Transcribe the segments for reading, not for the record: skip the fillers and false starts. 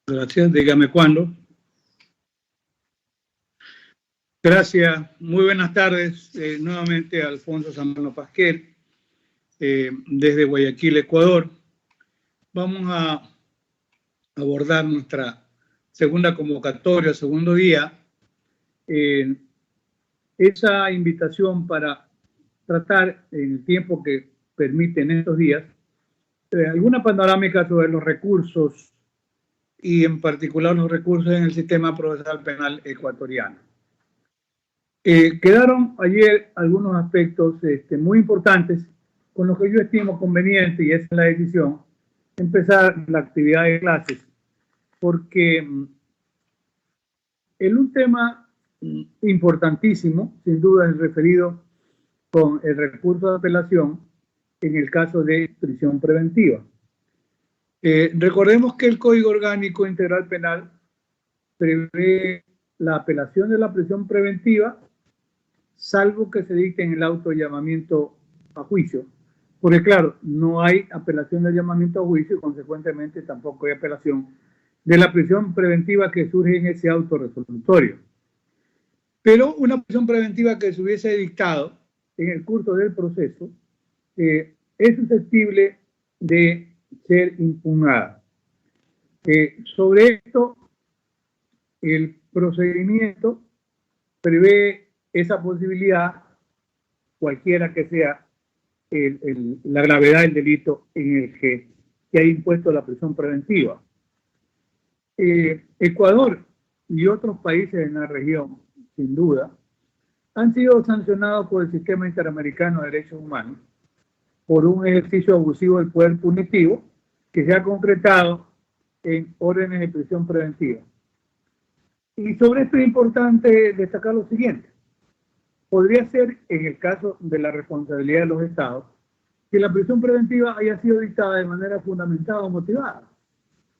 Gracias, dígame cuándo. Gracias, muy buenas tardes. Nuevamente Alfonso Zambrano Pasquel, desde Guayaquil, Ecuador. Vamos a abordar nuestra segunda convocatoria, segundo día. Esa invitación para tratar en el tiempo que permiten estos días alguna panorámica sobre los recursos y en particular los recursos en el sistema procesal penal ecuatoriano. Quedaron ayer algunos aspectos muy importantes con los que yo estimo conveniente, y esa es la decisión, empezar la actividad de clases, porque en un tema importantísimo, sin duda es referido con el recurso de apelación en el caso de prisión preventiva. Recordemos que el Código Orgánico Integral Penal prevé la apelación de la prisión preventiva, salvo que se dicte en el auto de llamamiento a juicio, porque claro, no hay apelación del llamamiento a juicio y consecuentemente tampoco hay apelación de la prisión preventiva que surge en ese auto resolutorio. Pero una prisión preventiva que se hubiese dictado en el curso del proceso es susceptible de ser impugnada. Sobre esto, el procedimiento prevé esa posibilidad, cualquiera que sea la gravedad del delito en el que haya impuesto la prisión preventiva. Ecuador y otros países en la región, sin duda, han sido sancionados por el Sistema Interamericano de Derechos Humanos por un ejercicio abusivo del poder punitivo que se ha concretado en órdenes de prisión preventiva. Y sobre esto es importante destacar lo siguiente. Podría ser, en el caso de la responsabilidad de los estados, que la prisión preventiva haya sido dictada de manera fundamentada o motivada,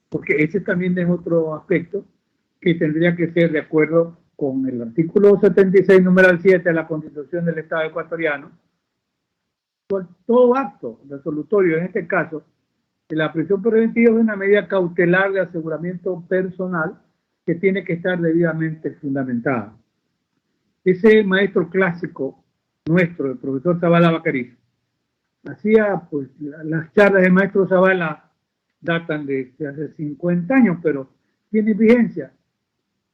porque ese también es otro aspecto que tendría que ser de acuerdo con el artículo 76, numeral 7 de la Constitución del Estado ecuatoriano. Todo acto resolutorio, en este caso, de la prisión preventiva es una medida cautelar de aseguramiento personal que tiene que estar debidamente fundamentada. Ese maestro clásico nuestro, el profesor Zavala Bacariz, hacía, pues, las charlas del maestro Zavala datan de hace 50 años, pero tiene vigencia.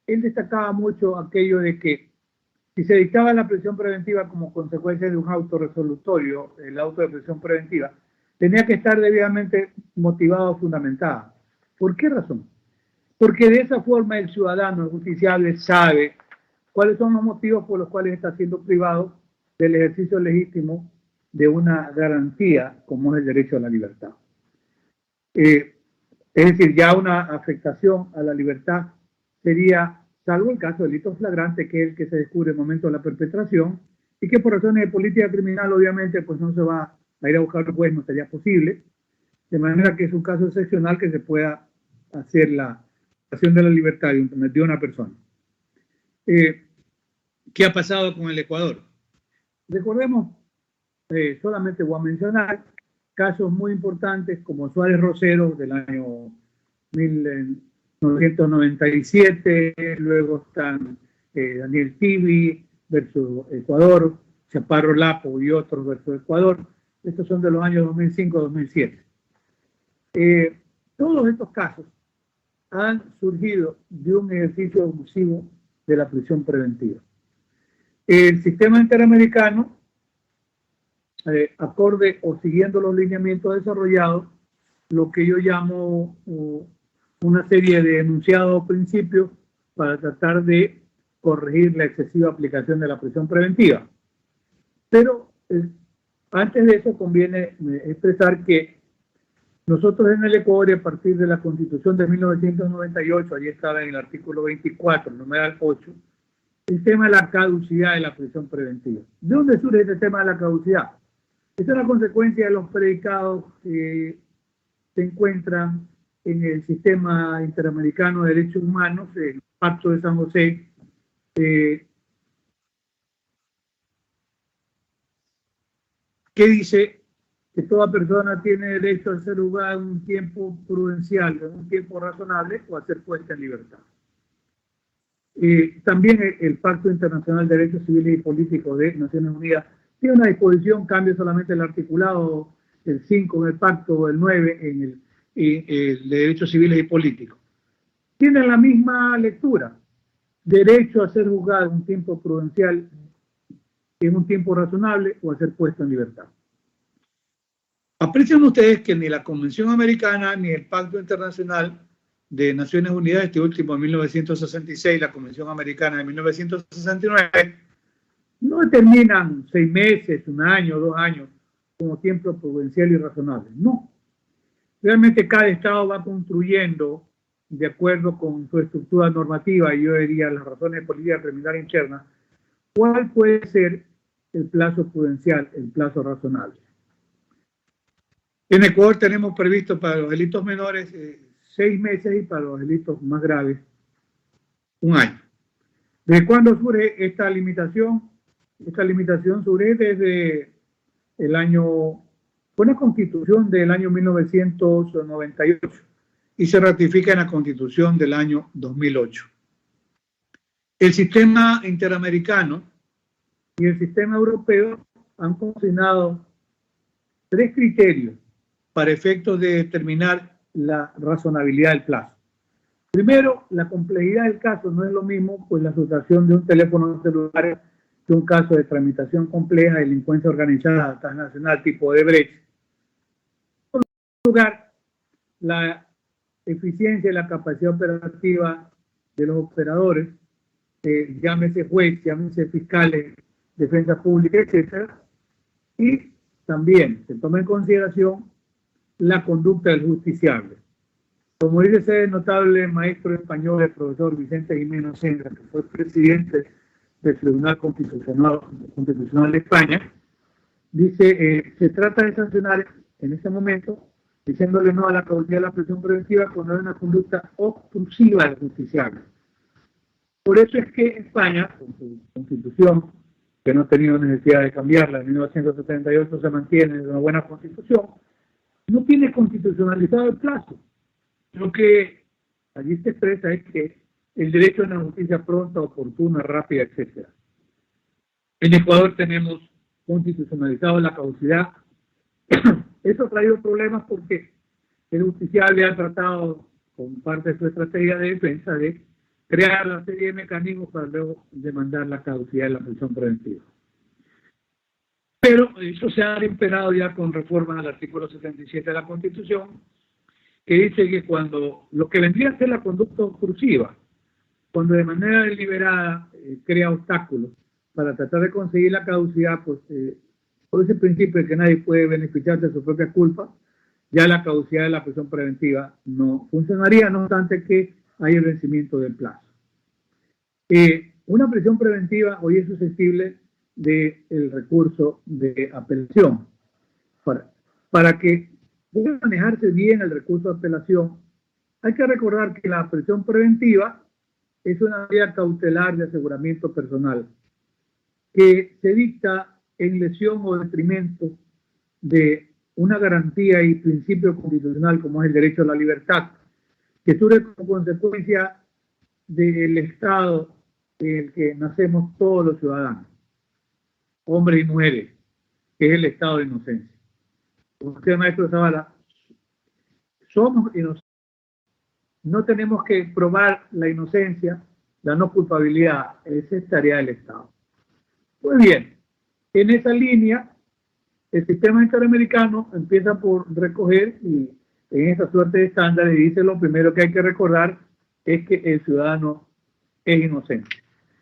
Él destacaba mucho aquello de que si se dictaba la prisión preventiva como consecuencia de un auto resolutorio, el auto de prisión preventiva, tenía que estar debidamente motivado o fundamentada. ¿Por qué razón? Porque de esa forma el ciudadano, el justiciable, sabe cuáles son los motivos por los cuales está siendo privado del ejercicio legítimo de una garantía como es el derecho a la libertad. Es decir, ya una afectación a la libertad sería, salvo el caso de delito flagrante, que es el que se descubre en el momento de la perpetración y que por razones de política criminal obviamente pues no se va a ir a buscar al juez, no sería posible, de manera que es un caso excepcional que se pueda hacer la acción de la libertad de una persona. ¿Qué ha pasado con el Ecuador? Recordemos, solamente voy a mencionar casos muy importantes como Suárez Rosero del año 1997, luego están Daniel Tibi versus Ecuador, Chaparro Lapo y otros versus Ecuador. Estos son de los años 2005-2007. Todos estos casos han surgido de un ejercicio abusivo de la prisión preventiva. El sistema interamericano, acorde o siguiendo los lineamientos desarrollados, lo que yo llamo una serie de enunciados o principios para tratar de corregir la excesiva aplicación de la prisión preventiva. Pero antes de eso conviene expresar que nosotros en el Ecuador, a partir de la Constitución de 1998, allí estaba en el artículo 24, numeral 8, el tema de la caducidad de la prisión preventiva. ¿De dónde surge este tema de la caducidad? Esta es la consecuencia de los predicados que se encuentran en el sistema interamericano de derechos humanos, el Pacto de San José, que dice que toda persona tiene derecho a ser juzgada en un tiempo prudencial, en un tiempo razonable, o a ser puesta en libertad. También el Pacto Internacional de Derechos Civiles y Políticos de Naciones Unidas tiene una disposición, cambia solamente el articulado, el 5 en el pacto o el 9 en el de Derechos Civiles y Políticos. Tienen la misma lectura: derecho a ser juzgado en un tiempo prudencial, en un tiempo razonable, o a ser puesto en libertad. Aprecian ustedes que ni la Convención Americana ni el Pacto Internacional de Naciones Unidas, este último en 1966, la Convención Americana de 1969, no determinan 6 meses, 1 año, 2 años como tiempo prudencial y razonable. No. Realmente cada Estado va construyendo, de acuerdo con su estructura normativa, y yo diría las razones políticas criminales internas, cuál puede ser el plazo prudencial, el plazo razonable. En Ecuador tenemos previsto para los delitos menores 6 meses y para los delitos más graves 1 año. ¿Desde cuándo surge esta limitación? Esta limitación surge desde el año, fue una constitución del año 1998 y se ratifica en la constitución del año 2008. El sistema interamericano y el sistema europeo han consignado 3 criterios para efectos de determinar la razonabilidad del plazo. Primero, la complejidad del caso no es lo mismo, pues la situación de un teléfono celular que un caso de tramitación compleja de delincuencia organizada transnacional tipo Odebrecht. En segundo lugar, la eficiencia y la capacidad operativa de los operadores, llámese juez, llámese fiscales, defensa pública, etc. Y también se toma en consideración la conducta del justiciable. Como dice ese notable maestro español, el profesor Vicente Jiménez Sendra, que fue presidente del Tribunal Constitucional de España, dice, se trata de sancionar en este momento, diciéndole no a la caducidad de la prisión preventiva cuando hay una conducta obstrusiva del justiciable. Por eso es que España, con su constitución, que no ha tenido necesidad de cambiarla, en 1978 se mantiene en una buena constitución, no tiene constitucionalizado el plazo. Lo que allí se expresa es que el derecho a una justicia pronta, oportuna, rápida, etc. En Ecuador tenemos constitucionalizado la caducidad. Eso ha traído problemas porque el justiciable ha tratado, con parte de su estrategia de defensa, de crear una serie de mecanismos para luego demandar la caducidad de la prisión preventiva. Pero eso se ha imperado ya con reformas al artículo 77 de la Constitución, que dice que cuando lo que vendría a ser la conducta obstrusiva, cuando de manera deliberada crea obstáculos para tratar de conseguir la caducidad, pues por ese principio de que nadie puede beneficiarse de su propia culpa, ya la caducidad de la prisión preventiva no funcionaría, no obstante que hay el vencimiento del plazo. Una prisión preventiva hoy es susceptible del recurso de apelación. Para que pueda manejarse bien el recurso de apelación, hay que recordar que la prisión preventiva es una medida cautelar de aseguramiento personal que se dicta en lesión o detrimento de una garantía y principio constitucional como es el derecho a la libertad, que surge como consecuencia del Estado en el que nacemos todos los ciudadanos, hombres y mujeres, que es el estado de inocencia. Como decía el maestro Zavala, somos inocentes. No tenemos que probar la inocencia, la no culpabilidad. Esa es tarea del Estado. Muy bien, en esa línea, el sistema interamericano empieza por recoger y en esa suerte de estándares dice lo primero que hay que recordar es que el ciudadano es inocente.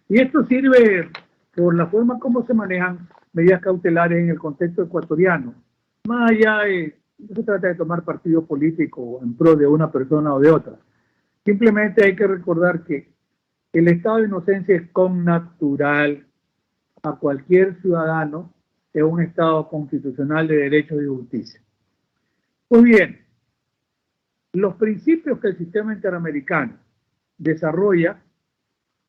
Y esto sirve por la forma como se manejan medidas cautelares en el contexto ecuatoriano. Más allá de, no se trata de tomar partido político en pro de una persona o de otra. Simplemente hay que recordar que el estado de inocencia es connatural a cualquier ciudadano en un estado constitucional de derechos y justicia. Pues bien, los principios que el sistema interamericano desarrolla,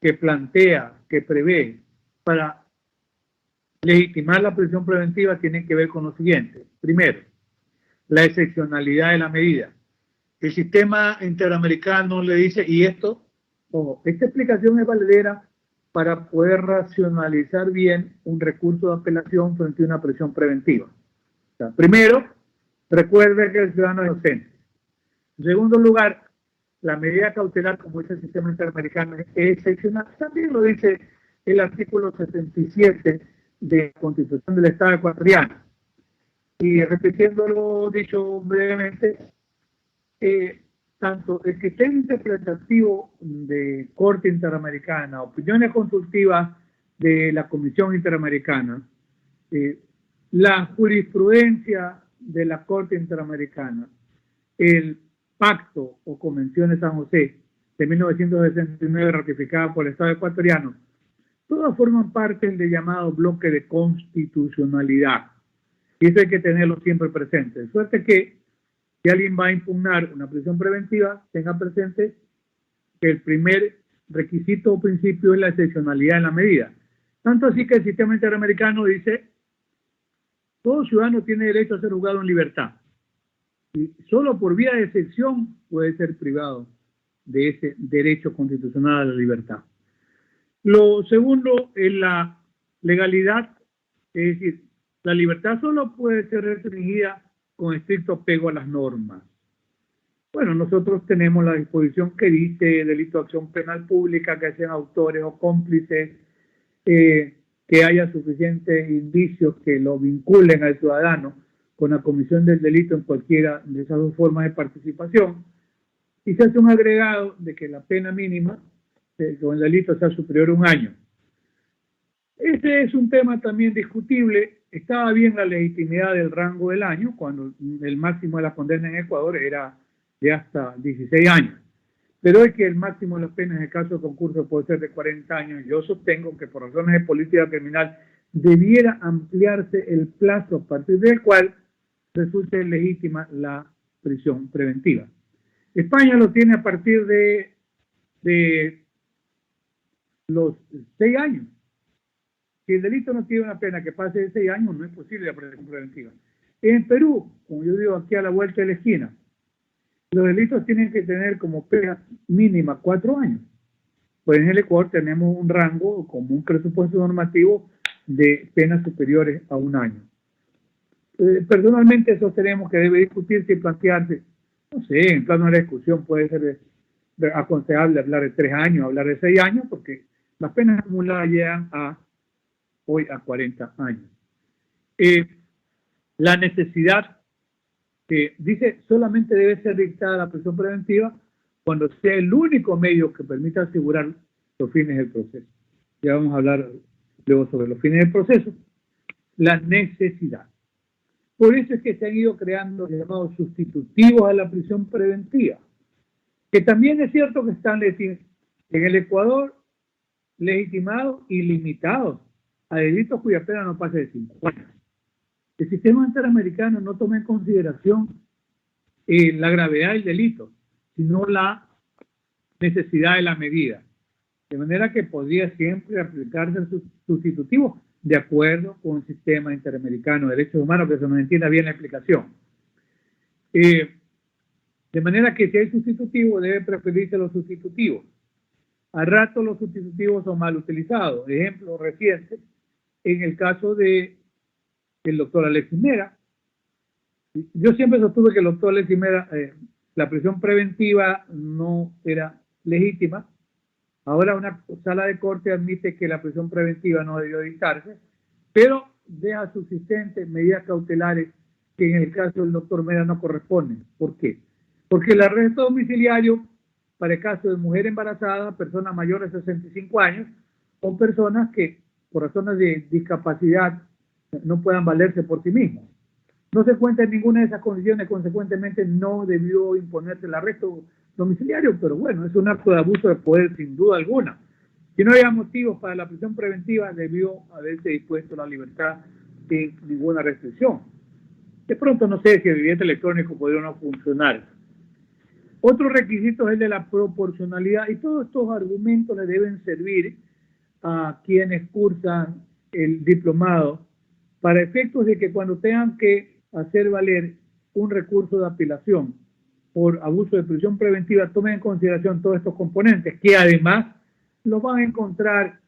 que plantea, que prevé para legitimar la prisión preventiva tienen que ver con lo siguiente. Primero, la excepcionalidad de la medida. El sistema interamericano le dice, y esto, ojo, esta explicación es valedera para poder racionalizar bien un recurso de apelación frente a una prisión preventiva. O sea, primero, recuerde que el ciudadano es inocente. En segundo lugar, la medida cautelar, como dice el sistema interamericano, es excepcional. También lo dice el artículo 77 de la Constitución del Estado ecuatoriano. Y repitiendo lo dicho brevemente, tanto el criterio interpretativo de Corte Interamericana, opiniones consultivas de la Comisión Interamericana, la jurisprudencia de la Corte Interamericana, el Pacto o Convención de San José de 1969 ratificada por el Estado ecuatoriano, todas forman parte del llamado bloque de constitucionalidad. Y eso hay que tenerlo siempre presente. De suerte que si alguien va a impugnar una prisión preventiva, tenga presente que el primer requisito o principio es la excepcionalidad en la medida. Tanto así que el sistema interamericano dice, todo ciudadano tiene derecho a ser juzgado en libertad. Y solo por vía de excepción puede ser privado de ese derecho constitucional a la libertad. Lo segundo es la legalidad, es decir, la libertad solo puede ser restringida con estricto apego a las normas. Bueno, nosotros tenemos la disposición que dice delito de acción penal pública, que sean autores o cómplices, que haya suficientes indicios que lo vinculen al ciudadano con la comisión del delito en cualquiera de esas dos formas de participación, y se hace un agregado de que la pena mínima con el delito sea superior a 1 año. Ese es un tema también discutible. Estaba bien la legitimidad del rango del año, cuando el máximo de la condena en Ecuador era de hasta 16 años. Pero es que el máximo de las penas en el caso de concurso puede ser de 40 años. Yo sostengo que por razones de política criminal debiera ampliarse el plazo a partir del cual resulte legítima la prisión preventiva. España lo tiene a partir de los 6 años. Si el delito no tiene una pena que pase de 6 años, no es posible la prisión preventiva. En Perú, como yo digo aquí a la vuelta de la esquina, los delitos tienen que tener como pena mínima 4 años. Pues en el Ecuador tenemos un rango como un presupuesto normativo de penas superiores a 1 año. Personalmente sostenemos que debe discutirse y plantearse, no sé, en plano de la discusión puede ser aconsejable hablar de 3 años, hablar de 6 años, porque las penas acumuladas llegan hoy a 40 años. La necesidad que dice solamente debe ser dictada la prisión preventiva cuando sea el único medio que permita asegurar los fines del proceso. Ya vamos a hablar luego sobre los fines del proceso. La necesidad. Por eso es que se han ido creando los llamados sustitutivos a la prisión preventiva, que también es cierto que están en el Ecuador legitimados y limitados a delitos cuya pena no pase de 5 años. El sistema interamericano no toma en consideración la gravedad del delito, sino la necesidad de la medida. De manera que podría siempre aplicarse el sustitutivo de acuerdo con el sistema interamericano de derechos humanos, que se nos entienda bien la explicación. De manera que si hay sustitutivo, debe preferirse los sustitutivos. Al rato los sustitutivos son mal utilizados. Ejemplo reciente, en el caso del doctor Alexis Mera. Yo siempre sostuve que el doctor Alexis Mera, la prisión preventiva no era legítima. Ahora una sala de corte admite que la prisión preventiva no debió dictarse, pero deja subsistentes medidas cautelares que en el caso del doctor Mera no corresponden. ¿Por qué? Porque el arresto domiciliario para el caso de mujer embarazada, personas mayores de 65 años, o personas que por razones de discapacidad no puedan valerse por sí mismos. No se cuenta en ninguna de esas condiciones, consecuentemente no debió imponerse el arresto domiciliario, pero bueno, es un acto de abuso de poder sin duda alguna. Si no había motivos para la prisión preventiva, debió haberse dispuesto la libertad sin ninguna restricción. De pronto no sé si el billete electrónico podría no funcionar. Otro requisito es el de la proporcionalidad, y todos estos argumentos le deben servir a quienes cursan el diplomado para efectos de que cuando tengan que hacer valer un recurso de apelación por abuso de prisión preventiva, tomen en consideración todos estos componentes, que además los van a encontrar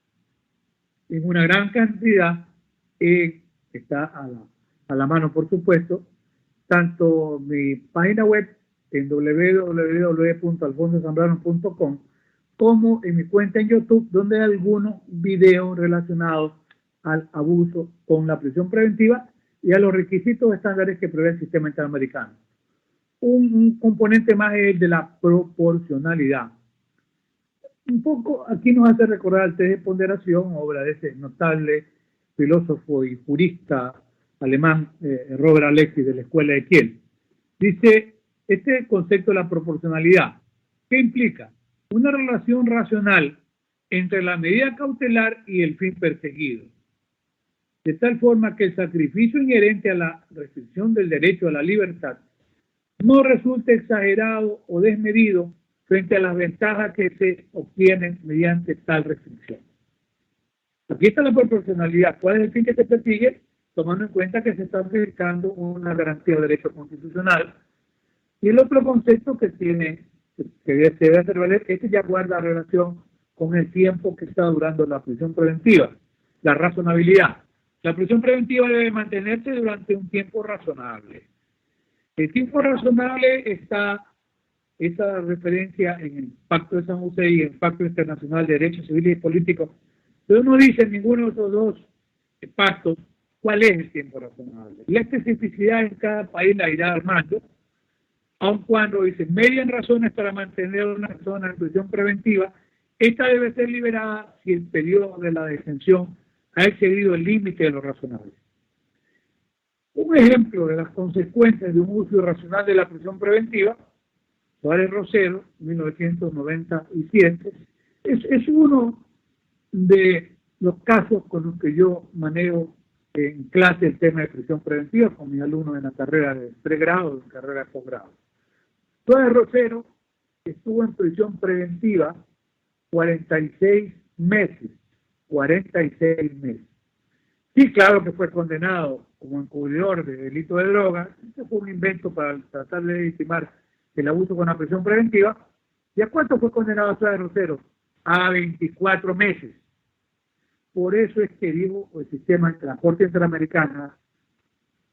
en una gran cantidad, está a la mano, por supuesto, tanto mi página web en www.alfonsosambrano.com como en mi cuenta en YouTube, donde hay algunos videos relacionados al abuso con la prisión preventiva y a los requisitos estándares que prevé el sistema interamericano. Un componente más es el de la proporcionalidad. Un poco aquí nos hace recordar el test de ponderación, obra de ese notable filósofo y jurista alemán, Robert Alexis, de la Escuela de Kiel. Dice, este concepto de la proporcionalidad, ¿qué implica? Una relación racional entre la medida cautelar y el fin perseguido, de tal forma que el sacrificio inherente a la restricción del derecho a la libertad no resulte exagerado o desmedido frente a las ventajas que se obtienen mediante tal restricción. Aquí está la proporcionalidad. ¿Cuál es el fin que se persigue? Tomando en cuenta que se está aplicando una garantía de derecho constitucional. Y el otro concepto que tiene, que debe hacer valer, este ya guarda relación con el tiempo que está durando la prisión preventiva, la razonabilidad. La prisión preventiva debe mantenerse durante un tiempo razonable. El tiempo razonable está esa referencia en el Pacto de San José y el Pacto Internacional de Derechos Civiles y Políticos, pero no dice en ninguno de esos dos pactos cuál es el tiempo razonable. La especificidad en cada país la irá armando, aun cuando dice median razones para mantener a una persona en prisión preventiva, esta debe ser liberada si el periodo de la detención ha excedido el límite de lo razonable. Un ejemplo de las consecuencias de un uso irracional de la prisión preventiva, Suárez Rosero, 1997, es uno de los casos con los que yo manejo en clase el tema de prisión preventiva con mis alumnos en la carrera de pregrado y en carrera de posgrado. Suárez Rosero estuvo en prisión preventiva 46 meses. 46 meses. Sí, claro que fue condenado como encubridor de delito de drogas. Este fue un invento para tratar de legitimar el abuso con la prisión preventiva. ¿Y a cuánto fue condenado Suárez Rosero? A 24 meses. Por eso es que digo, el sistema de la Corte Interamericana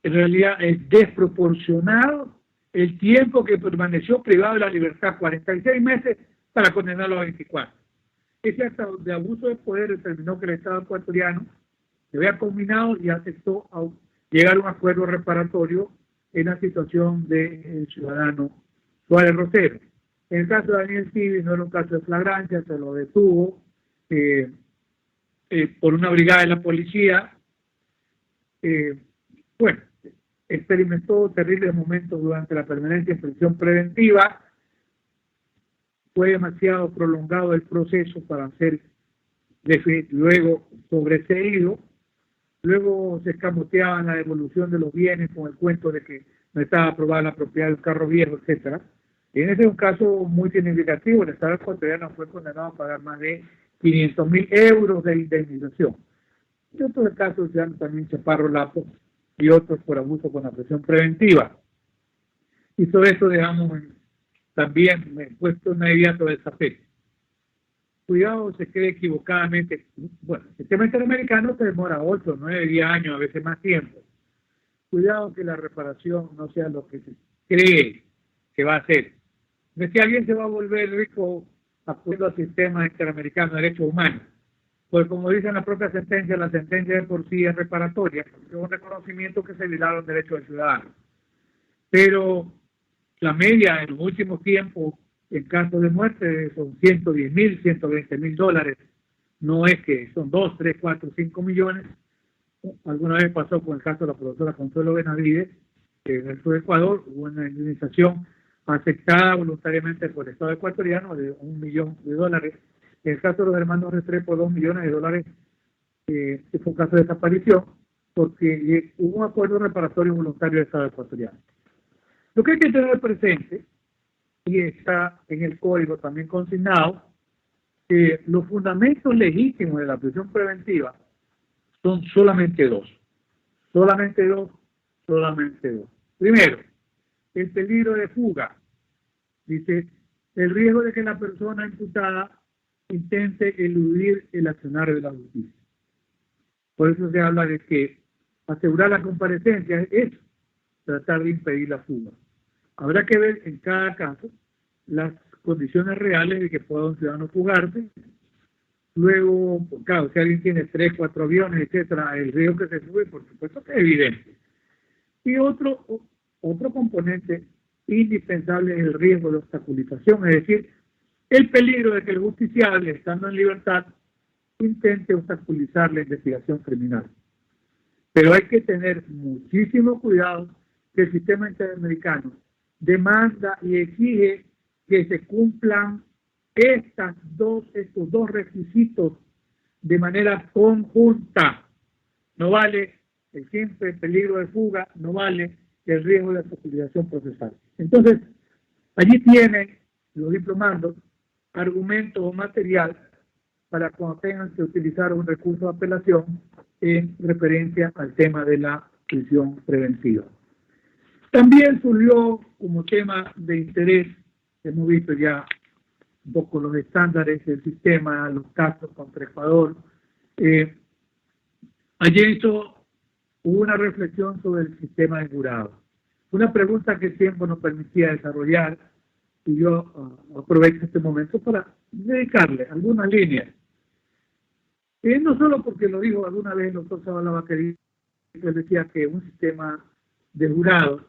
en realidad es desproporcionado el tiempo que permaneció privado de la libertad, 46 meses, para condenarlo a 24. Ese acto de abuso de poder determinó que el Estado ecuatoriano se había combinado y aceptó llegar a un acuerdo reparatorio en la situación del ciudadano Suárez Rosero. En el caso de Daniel Civil no era un caso de flagrancia, se lo detuvo por una brigada de la policía. Bueno, experimentó terribles momentos durante la permanencia en prisión preventiva. Fue demasiado prolongado el proceso para ser luego sobreseído. Luego se escamoteaban la devolución de los bienes con el cuento de que no estaba aprobada la propiedad del carro viejo, etcétera. En ese es un caso muy significativo. El Estado ecuatoriano fue condenado a pagar más de 500.000 euros de indemnización. Y otros casos ya también Chaparro Lapo y otros por abuso con la prisión preventiva. Y sobre eso dejamos también puesto inmediato de SAPEC. Cuidado, se cree equivocadamente. Bueno, el sistema interamericano se demora 8, 9, 10 años, a veces más tiempo. Cuidado que la reparación no sea lo que se cree que va a ser. No es que alguien se va a volver rico acudiendo al sistema interamericano de derechos humanos. Pues como dice en la propia sentencia, la sentencia de por sí es reparatoria, es un reconocimiento que se le da a los derechos del ciudadano. Pero la media en los últimos tiempos, en caso de muerte, son 110.000, 120.000 dólares. No es que son 2, 3, 4, 5 millones. Alguna vez pasó con el caso de la profesora Consuelo Benavides, que en el sur de Ecuador hubo una indemnización aceptada voluntariamente por el Estado ecuatoriano de $1 millón. En el caso de los hermanos Restrepo, $2 millones, que fue un caso de desaparición, porque hubo un acuerdo reparatorio voluntario del Estado ecuatoriano. Lo que hay que tener presente, y está en el código también consignado, que los fundamentos legítimos de la prisión preventiva son solamente dos. Solamente dos. Primero, el peligro de fuga. Dice, el riesgo de que la persona imputada intente eludir el accionar de la justicia. Por eso se habla de que asegurar la comparecencia es tratar de impedir la fuga. Habrá que ver en cada caso las condiciones reales de que pueda un ciudadano fugarse. Luego, claro, si alguien tiene 3, 4 aviones, etcétera, el riesgo que se sube, por supuesto que es evidente. Y otro componente indispensable es el riesgo de obstaculización, es decir, el peligro de que el justiciable, estando en libertad, intente obstaculizar la investigación criminal. Pero hay que tener muchísimo cuidado que el sistema interamericano demanda y exige que se cumplan estos dos requisitos de manera conjunta. No vale el simple peligro de fuga, no vale el riesgo de obstaculización procesal. Entonces, allí tienen los diplomandos argumentos o material para cuando tengan que utilizar un recurso de apelación en referencia al tema de la prisión preventiva. También surgió como tema de interés, hemos visto ya un poco los estándares del sistema, los casos contra Ecuador. Ayer hubo una reflexión sobre el sistema de jurado. Una pregunta que el tiempo nos permitía desarrollar y yo aprovecho este momento para dedicarle algunas líneas. No solo porque lo dijo alguna vez el doctor Zavala, que decía que un sistema de jurados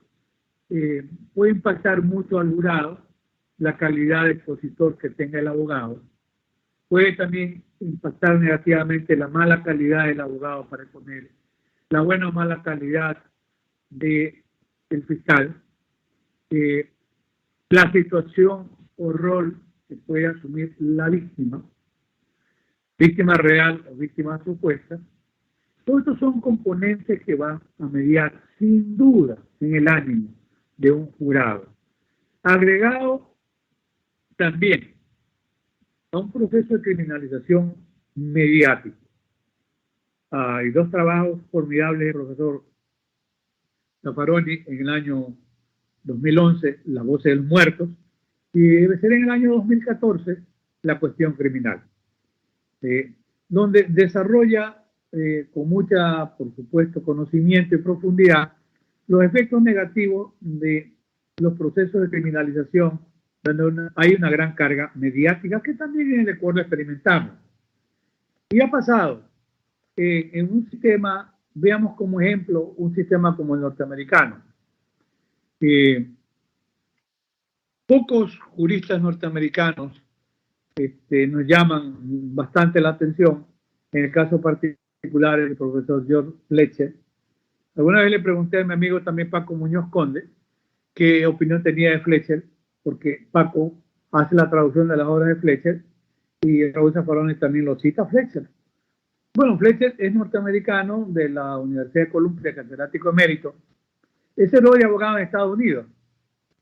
puede impactar mucho al jurado, la calidad de expositor que tenga el abogado, puede también impactar negativamente la mala calidad del abogado para exponer, la buena o mala calidad del fiscal, la situación o rol que puede asumir la víctima real o víctima supuesta. Todos estos son componentes que van a mediar sin duda en el ánimo de un jurado. Agregado también a un proceso de criminalización mediático. Hay dos trabajos formidables del profesor Zaffaroni en el año 2011, Las voces de los muertos, y debe ser en el año 2014, La cuestión criminal, donde desarrolla con mucha, por supuesto, conocimiento y profundidad los efectos negativos de los procesos de criminalización, donde hay una gran carga mediática que también en el Ecuador experimentamos. Y ha pasado en un sistema, veamos como ejemplo, un sistema como el norteamericano. Pocos juristas norteamericanos nos llaman bastante la atención. En el caso particular, el profesor George Fletcher. Alguna vez le pregunté a mi amigo también Paco Muñoz Conde qué opinión tenía de Fletcher, porque Paco hace la traducción de las obras de Fletcher y Raúl Zaffaroni también lo cita a Fletcher. Bueno, Fletcher es norteamericano de la Universidad de Columbia, catedrático emérito. Es el de abogado en Estados Unidos,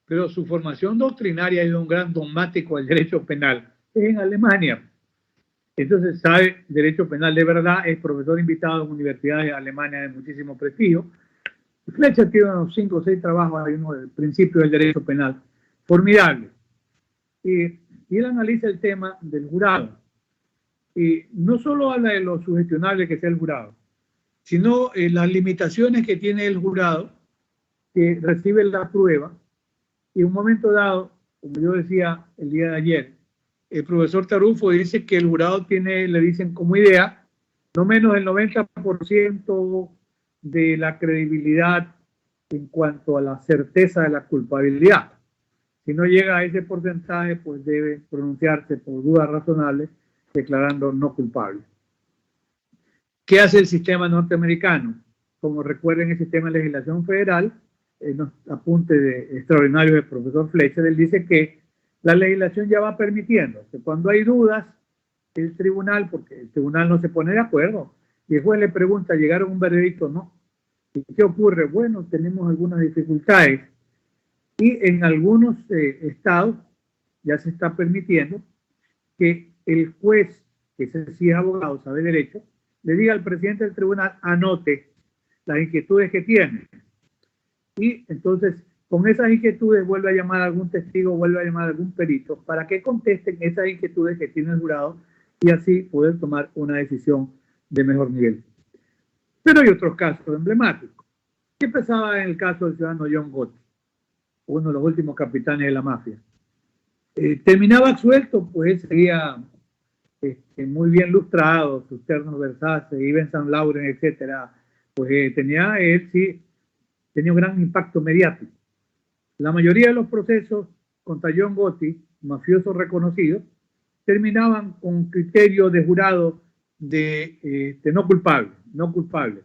pero su formación doctrinaria es de un gran dogmático del derecho penal. Es en Alemania. Entonces sabe derecho penal de verdad, es profesor invitado en universidades de Alemania de muchísimo prestigio. Fletcher tiene unos 5 o 6 trabajos, hay uno del principio del derecho penal, formidable. Y él analiza el tema del jurado. Y no solo habla de lo sugestionable que sea el jurado, sino las limitaciones que tiene el jurado que recibe la prueba. Y en un momento dado, como yo decía el día de ayer, el profesor Tarufo dice que el jurado tiene, le dicen como idea, no menos del 90% de la credibilidad en cuanto a la certeza de la culpabilidad. Si no llega a ese porcentaje, pues debe pronunciarse por dudas razonables, declarando no culpable. ¿Qué hace el sistema norteamericano? Como recuerden, el sistema de legislación federal, en los apuntes extraordinarios del profesor Fletcher, él dice que la legislación ya va permitiendo que cuando hay dudas, el tribunal, porque el tribunal no se pone de acuerdo, y el juez le pregunta, ¿llegaron a un veredicto? No. ¿Y qué ocurre? Bueno, tenemos algunas dificultades. Y en algunos estados ya se está permitiendo que el juez, que ese sí es abogado, sabe derecho, le diga al presidente del tribunal, anote las inquietudes que tiene. Y entonces Con esas inquietudes vuelve a llamar a algún testigo, vuelve a llamar a algún perito para que contesten esas inquietudes que tiene el jurado y así poder tomar una decisión de mejor nivel. Pero hay otros casos emblemáticos. ¿Qué pasaba en el caso del ciudadano John Gotti, uno de los últimos capitanes de la mafia? Terminaba absuelto, pues él seguía muy bien lustrado, sus ternos Versace, Yves Saint Laurent, etcétera. Pues él sí tenía un gran impacto mediático. La mayoría de los procesos contra John Gotti, mafioso reconocido, terminaban con criterio de jurado de no culpable, no culpable.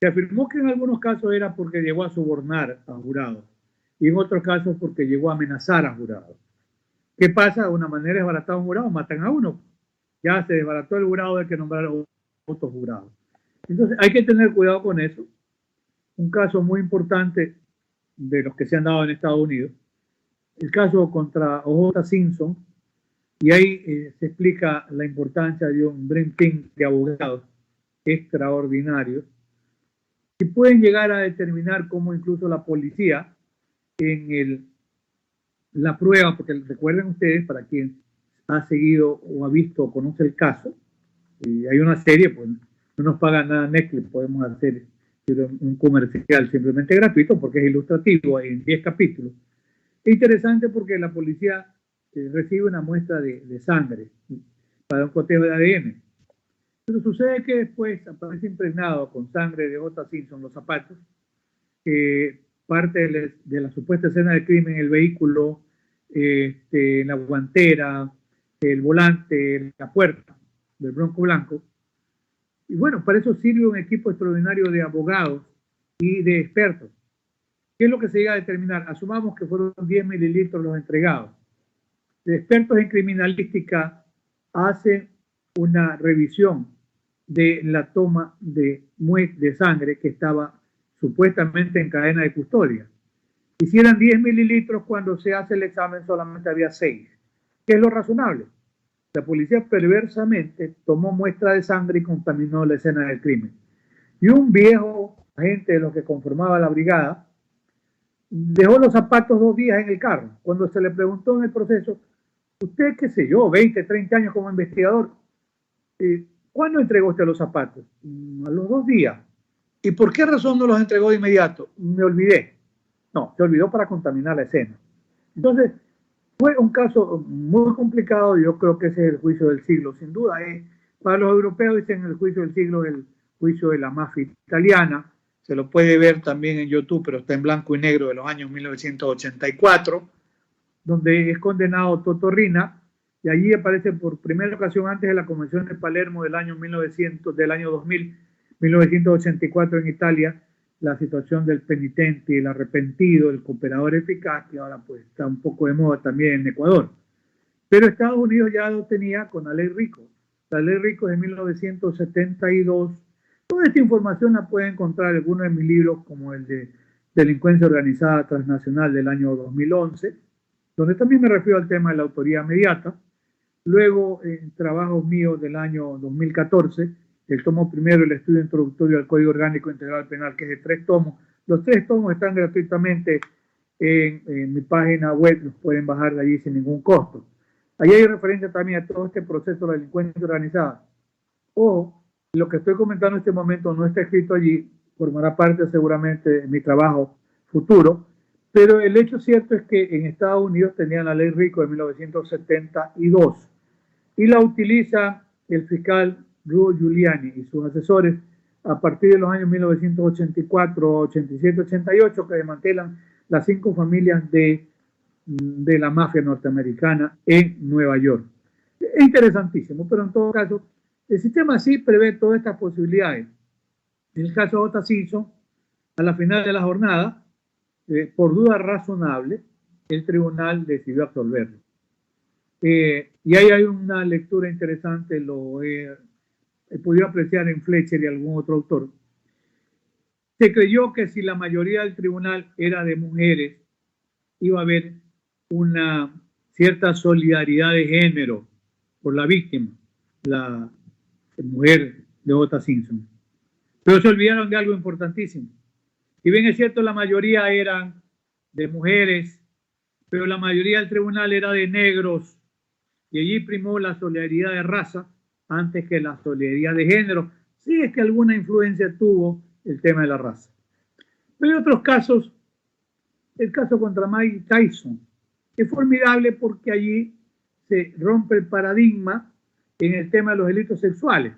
Se afirmó que en algunos casos era porque llegó a sobornar a jurados y en otros casos porque llegó a amenazar a jurados. ¿Qué pasa? De una manera desbaratada a un jurado, matan a uno. Ya se desbarató el jurado de que nombraron otros jurados. Entonces hay que tener cuidado con eso. Un caso muy importante de los que se han dado en Estados Unidos, el caso contra O.J. Simpson, y ahí se explica la importancia de un briefing de abogados extraordinarios que pueden llegar a determinar cómo incluso la policía en la prueba, porque recuerden ustedes, para quien ha seguido o ha visto o conoce el caso, hay una serie, pues no nos paga nada Netflix, podemos hacer un comercial simplemente gratuito porque es ilustrativo en 10 capítulos. Es interesante porque la policía recibe una muestra de sangre para un cotejo de ADN. Pero sucede que después aparece impregnado con sangre de J. Simpson los zapatos, parte de la supuesta escena del crimen, el vehículo, la guantera, el volante, la puerta del Bronco blanco. Y bueno, para eso sirve un equipo extraordinario de abogados y de expertos. ¿Qué es lo que se llega a determinar? Asumamos que fueron 10 mililitros los entregados. Los expertos en criminalística hacen una revisión de la toma de sangre que estaba supuestamente en cadena de custodia. Si eran 10 mililitros, cuando se hace el examen solamente había 6. ¿Qué es lo razonable? La policía perversamente tomó muestra de sangre y contaminó la escena del crimen. Y un viejo agente de los que conformaba la brigada dejó los zapatos 2 días en el carro. Cuando se le preguntó en el proceso, usted, qué sé yo, 20, 30 años como investigador, ¿cuándo entregó usted los zapatos? A los 2 días. ¿Y por qué razón no los entregó de inmediato? Me olvidé. No, se olvidó para contaminar la escena. Entonces, fue un caso muy complicado. Yo creo que ese es el juicio del siglo, sin duda. Para los europeos dicen el juicio del siglo, el juicio de la mafia italiana. Se lo puede ver también en YouTube, pero está en blanco y negro, de los años 1984, donde es condenado Toto Riina, y allí aparece por primera ocasión antes de la Convención de Palermo del año 2000, 1984 en Italia, la situación del penitente, el arrepentido, el cooperador eficaz, que ahora pues está un poco de moda también en Ecuador. Pero Estados Unidos ya lo tenía con la ley Rico. La ley Rico es de 1972. Toda esta información la pueden encontrar en algunos de mis libros, como el de Delincuencia Organizada Transnacional del año 2011, donde también me refiero al tema de la autoría inmediata. Luego, en trabajos míos del año 2014, el tomo primero, el estudio introductorio al Código Orgánico Integral Penal, que es de 3 tomos. Los 3 tomos están gratuitamente en mi página web, los pueden bajar de allí sin ningún costo. Allí hay referencia también a todo este proceso de la delincuencia organizada. O lo que estoy comentando en este momento no está escrito allí, formará parte seguramente de mi trabajo futuro, pero el hecho cierto es que en Estados Unidos tenían la ley Rico de 1972 y la utiliza el fiscal Rudy Giuliani y sus asesores a partir de los años 1984, 87, 88, que desmantelan las 5 familias de la mafia norteamericana en Nueva York. Es interesantísimo, pero en todo caso, el sistema sí prevé todas estas posibilidades. En el caso de J. Simpson, a la final de la jornada, por duda razonable, el tribunal decidió absolverlo. Y ahí hay una lectura interesante, lo he podido apreciar en Fletcher y algún otro autor. Se creyó que si la mayoría del tribunal era de mujeres, iba a haber una cierta solidaridad de género por la víctima, la mujer de J. Simpson. Pero se olvidaron de algo importantísimo, Si bien es cierto, la mayoría eran de mujeres, pero la mayoría del tribunal era de negros, y allí primó la solidaridad de raza antes que la solidaridad de género. Sí, es que alguna influencia tuvo el tema de la raza. Pero hay otros casos, el caso contra Mike Tyson, que es formidable porque allí se rompe el paradigma en el tema de los delitos sexuales.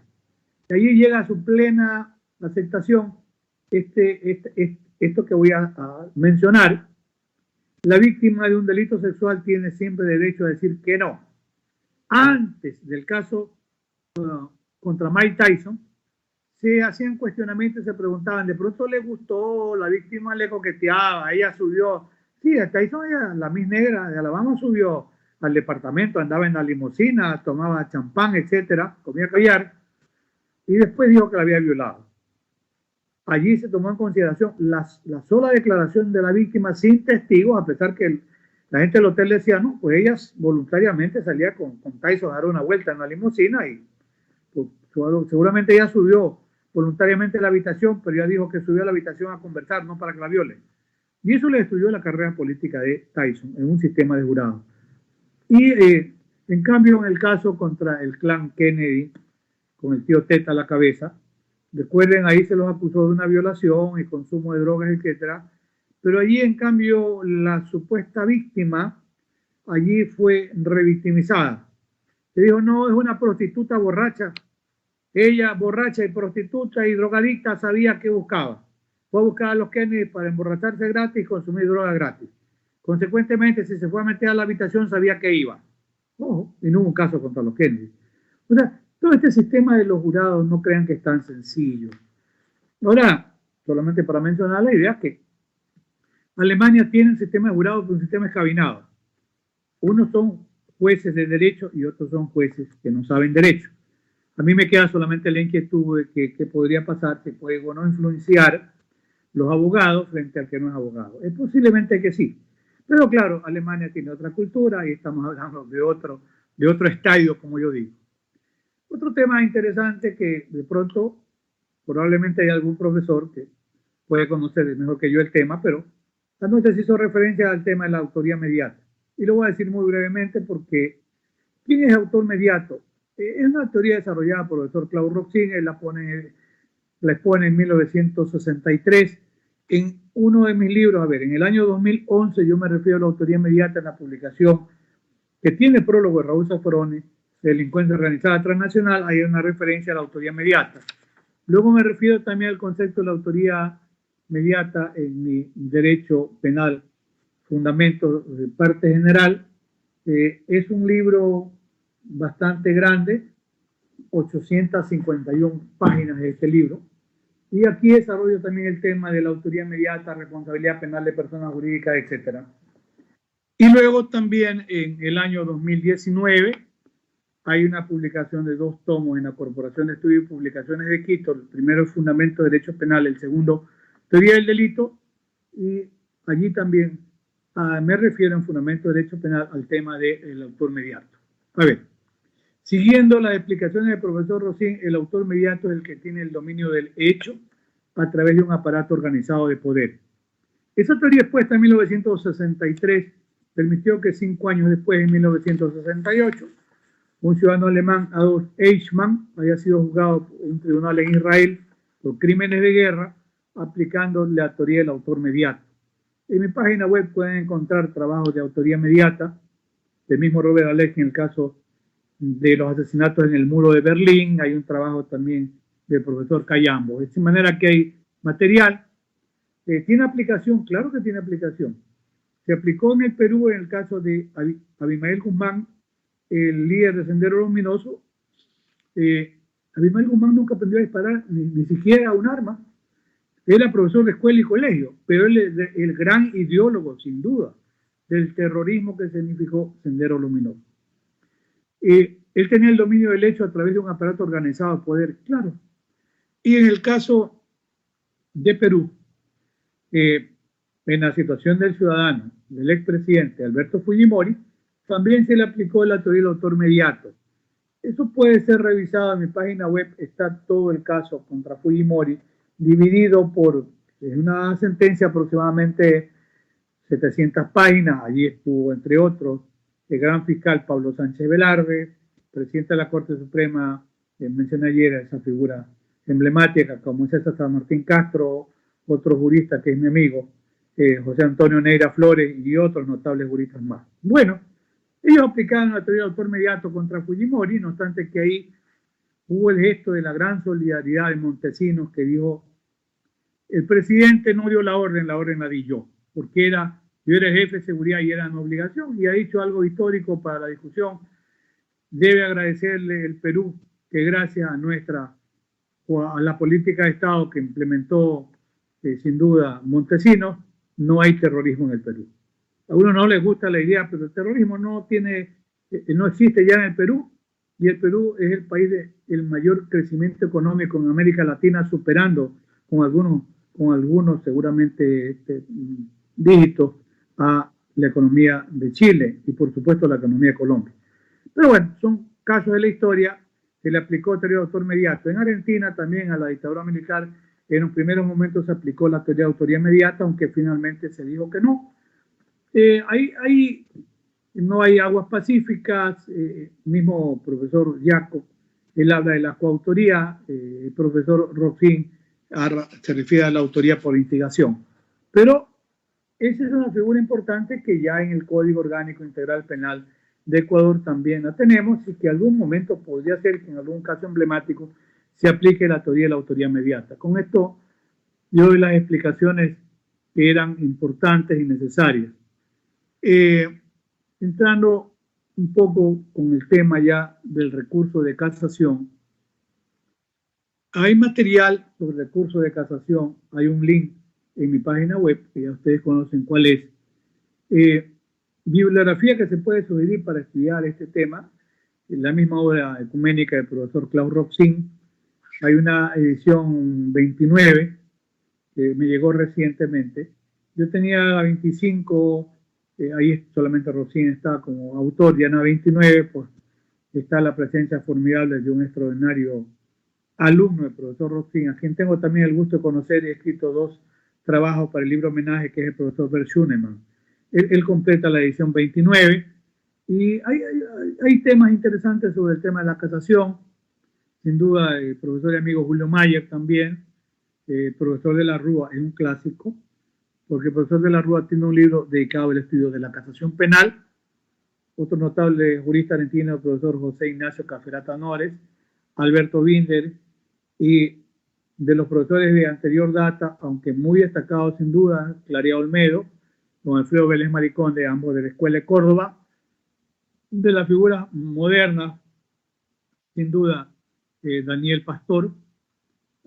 Y allí llega a su plena aceptación esto que voy a mencionar. La víctima de un delito sexual tiene siempre derecho a decir que no. Antes del caso contra Mike Tyson, se hacían cuestionamientos y se preguntaban, de pronto le gustó, la víctima le coqueteaba, ella subió. Sí, a Tyson, la Miss Negra de Alabama, subió al departamento, andaba en la limusina, tomaba champán, etcétera, comía caviar, y después dijo que la había violado. Allí se tomó en consideración la sola declaración de la víctima sin testigos, a pesar que la gente del hotel decía, no, pues ella voluntariamente salía con Tyson a dar una vuelta en la limusina y pues, seguramente ella subió voluntariamente a la habitación, pero ella dijo que subió a la habitación a conversar, no para que la viole. Y eso le destruyó la carrera política de Tyson en un sistema de jurado. Y en cambio, en el caso contra el clan Kennedy, con el tío Ted a la cabeza, recuerden, ahí se los acusó de una violación y consumo de drogas, etcétera. Pero allí, en cambio, la supuesta víctima allí fue revictimizada. Se dijo, no, es una prostituta borracha. Ella, borracha y prostituta y drogadicta, sabía qué buscaba. Fue a buscar a los Kennedy para emborracharse gratis y consumir droga gratis. Consecuentemente, si se fue a meter a la habitación, sabía que iba. Ojo, y no hubo un caso contra los Kennedy. O sea, todo este sistema de los jurados no crean que es tan sencillo. Ahora, solamente para mencionar la idea que Alemania tiene un sistema de jurados, pero un sistema escabinado. Unos son jueces de derecho y otros son jueces que no saben derecho. A mí me queda solamente la inquietud de que podría pasar, que puede o no influenciar los abogados frente al que no es abogado. Es posiblemente que sí. Pero claro, Alemania tiene otra cultura y estamos hablando de otro estadio, como yo digo. Otro tema interesante que de pronto probablemente hay algún profesor que puede conocer mejor que yo el tema, pero anoche se hizo referencia al tema de la autoría mediata. Y lo voy a decir muy brevemente porque ¿quién es autor mediato? Es una teoría desarrollada por el doctor Klaus Roxin, él la expone en 1963 en uno de mis libros. A ver, en el año 2011 yo me refiero a la autoría mediata en la publicación que tiene prólogo de Raúl Zaffaroni, Delincuencia Organizada Transnacional. Hay una referencia a la autoría mediata. Luego me refiero también al concepto de la autoría mediata en mi derecho penal, Fundamentos de Parte General. Es un libro bastante grande, 851 páginas de este libro. Y aquí desarrollo también el tema de la autoría mediata, responsabilidad penal de personas jurídicas, etc. Y luego también en el año 2019 hay una publicación de 2 tomos en la Corporación de Estudios y Publicaciones de Quito. El primero es Fundamento de Derecho Penal, el segundo Teoría del Delito. Y allí también me refiero en Fundamento de Derecho Penal al tema del autor mediato. A ver, siguiendo las explicaciones del profesor Rocín, el autor mediato es el que tiene el dominio del hecho a través de un aparato organizado de poder. Esa teoría expuesta en 1963 permitió que 5 años después, en 1968, un ciudadano alemán, Adolf Eichmann, haya sido juzgado por un tribunal en Israel por crímenes de guerra, aplicando la teoría del autor mediato. En mi página web pueden encontrar trabajos de autoría mediata, del mismo Robert Alex en el caso de los asesinatos en el muro de Berlín. Hay un trabajo también del profesor Cayambo. De manera que hay material. ¿Tiene aplicación? Claro que tiene aplicación. Se aplicó en el Perú en el caso de Abimael Guzmán, el líder de Sendero Luminoso. Abimael Guzmán nunca aprendió a disparar ni siquiera un arma. Era profesor de escuela y colegio, pero él es el gran ideólogo, sin duda, del terrorismo que significó Sendero Luminoso. Él tenía el dominio del hecho a través de un aparato organizado de poder, claro. Y en el caso de Perú, en la situación del ciudadano, del expresidente Alberto Fujimori, también se le aplicó la teoría del autor mediato. Eso puede ser revisado en mi página web, está todo el caso contra Fujimori, dividido por Es una sentencia aproximadamente 700 páginas. Allí estuvo, entre otros, el gran fiscal Pablo Sánchez Velarde, presidente de la Corte Suprema, mencioné ayer a esa figura emblemática como César San Martín Castro, otro jurista que es mi amigo, José Antonio Neira Flores y otros notables juristas más. Bueno, ellos aplicaron la teoría del autor mediato contra Fujimori, no obstante que ahí hubo el gesto de la gran solidaridad de Montesinos, que dijo: el presidente no dio la orden la di yo, porque yo era jefe de seguridad y era una obligación, y ha dicho algo histórico para la discusión. Debe agradecerle el Perú que gracias a la política de Estado que implementó sin duda Montesinos, no hay terrorismo en el Perú. A uno no les gusta la idea, pero el terrorismo no existe ya en el Perú, y el Perú es el país el mayor crecimiento económico en América Latina, superando con algunos seguramente dígitos a la economía de Chile y por supuesto la economía de Colombia. Pero bueno, son casos de la historia. Se le aplicó teoría de autor mediato. En Argentina también a la dictadura militar en los primeros momentos se aplicó la teoría de autoría inmediata, aunque finalmente se dijo que no. Ahí no hay aguas pacíficas. Mismo profesor Jacob, él habla de la coautoría. El profesor Roxin se refiere a la autoría por instigación. Pero esa es una figura importante que ya en el Código Orgánico Integral Penal de Ecuador también la tenemos, y que en algún momento podría ser que en algún caso emblemático se aplique la teoría de la autoría inmediata. Con esto yo doy las explicaciones que eran importantes y necesarias. Entrando un poco con el tema ya del recurso de casación, hay material sobre el recurso de casación, hay un link en mi página web, que ya ustedes conocen cuál es. Bibliografía que se puede sugerir para estudiar este tema, en la misma obra ecuménica del profesor Klaus Roxin. Hay una edición 29 que me llegó recientemente. Yo tenía la 25, ahí solamente Roxin está como autor, ya en la 29 pues está la presencia formidable de un extraordinario alumno del profesor Roxin, a quien tengo también el gusto de conocer y he escrito 2 trabajos para el libro homenaje, que es el profesor Bert Schunemann. Él completa la edición 29 y hay temas interesantes sobre el tema de la casación. Sin duda, el profesor y amigo Julio Mayer también, el profesor de la Rúa, es un clásico, porque el profesor de la Rúa tiene un libro dedicado al estudio de la casación penal. Otro notable jurista argentino, el profesor José Ignacio Caferata Nores, Alberto Binder, y de los profesores de anterior data, aunque muy destacados sin duda, Claria Olmedo, don Alfredo Vélez Maricón, de ambos de la Escuela de Córdoba. De las figuras modernas, sin duda, Daniel Pastor,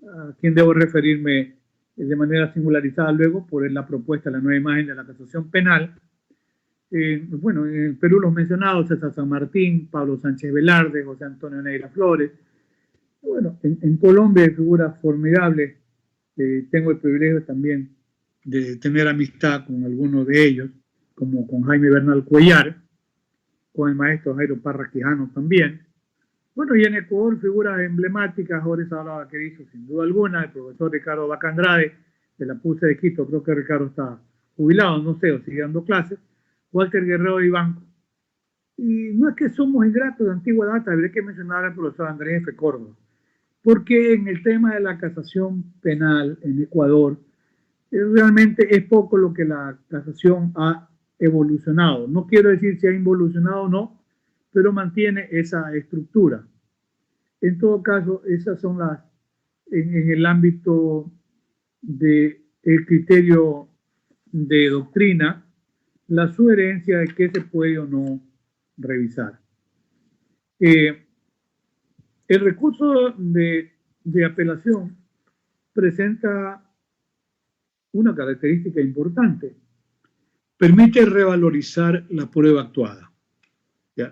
a quien debo referirme de manera singularizada luego por la propuesta de la nueva imagen de la casación penal. Bueno, en Perú los mencionados, César San Martín, Pablo Sánchez Velarde, José Antonio Neira Flores. Bueno, en Colombia hay figuras formidables. Tengo el privilegio también de tener amistad con algunos de ellos, como con Jaime Bernal Cuellar, con el maestro Jairo Parra Quijano también. Bueno, y en Ecuador figuras emblemáticas, Jorge Salada que hizo sin duda alguna, el profesor Ricardo Bacandrade, de la PUC de Quito, creo que Ricardo está jubilado, no sé, o sigue dando clases, Walter Guerrero Ibanco. Y no es que somos ingratos de antigua data, habría que mencionar al profesor Andrés F. Córdoba, porque en el tema de la casación penal en Ecuador, realmente es poco lo que la casación ha evolucionado. No quiero decir si ha involucionado o no, pero mantiene esa estructura. En todo caso, esas son en el ámbito del criterio de doctrina, la sugerencia de qué se puede o no revisar. El recurso de apelación presenta una característica importante. Permite revalorizar la prueba actuada.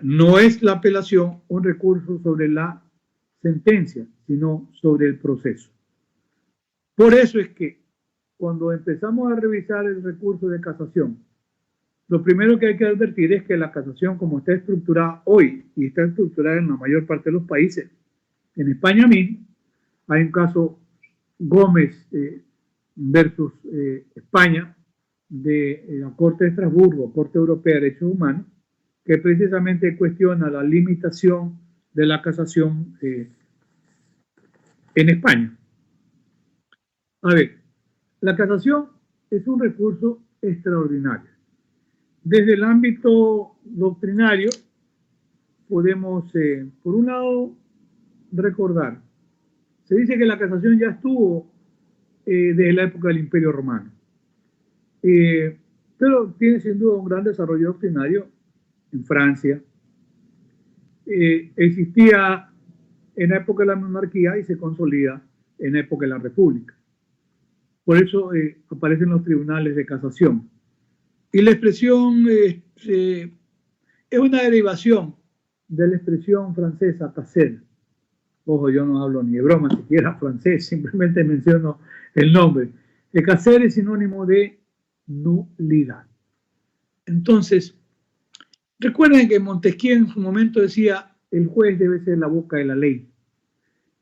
No es la apelación un recurso sobre la sentencia, sino sobre el proceso. Por eso es que cuando empezamos a revisar el recurso de casación, lo primero que hay que advertir es que la casación, como está estructurada hoy y está estructurada en la mayor parte de los países, en España mismo hay un caso Gómez versus España, de la Corte de Estrasburgo, Corte Europea de Derechos Humanos, que precisamente cuestiona la limitación de la casación en España. A ver, la casación es un recurso extraordinario. Desde el ámbito doctrinario, podemos, por un lado, recordar, se dice que la casación ya estuvo desde la época del Imperio Romano, pero tiene sin duda un gran desarrollo doctrinario en Francia. Existía en la época de la monarquía y se consolida en la época de la república. Por eso aparecen los tribunales de casación. Y la expresión es una derivación de la expresión francesa casser. Ojo, yo no hablo ni de broma siquiera francés, simplemente menciono el nombre. El casser es sinónimo de nulidad. Entonces, recuerden que Montesquieu en su momento decía, el juez debe ser la boca de la ley.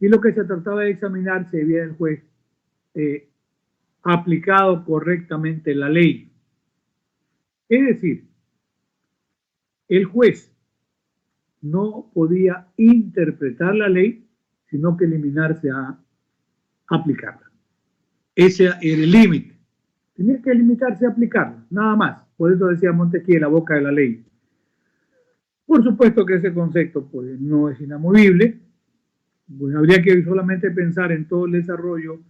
Y lo que se trataba de examinar si había el juez aplicado correctamente la ley. Es decir, el juez no podía interpretar la ley, sino que eliminarse a aplicarla. Ese era el límite. Tenía que limitarse a aplicarla, nada más. Por eso decía Montesquieu, la boca de la ley. Por supuesto que ese concepto pues, no es inamovible. Pues habría que solamente pensar en todo el desarrollo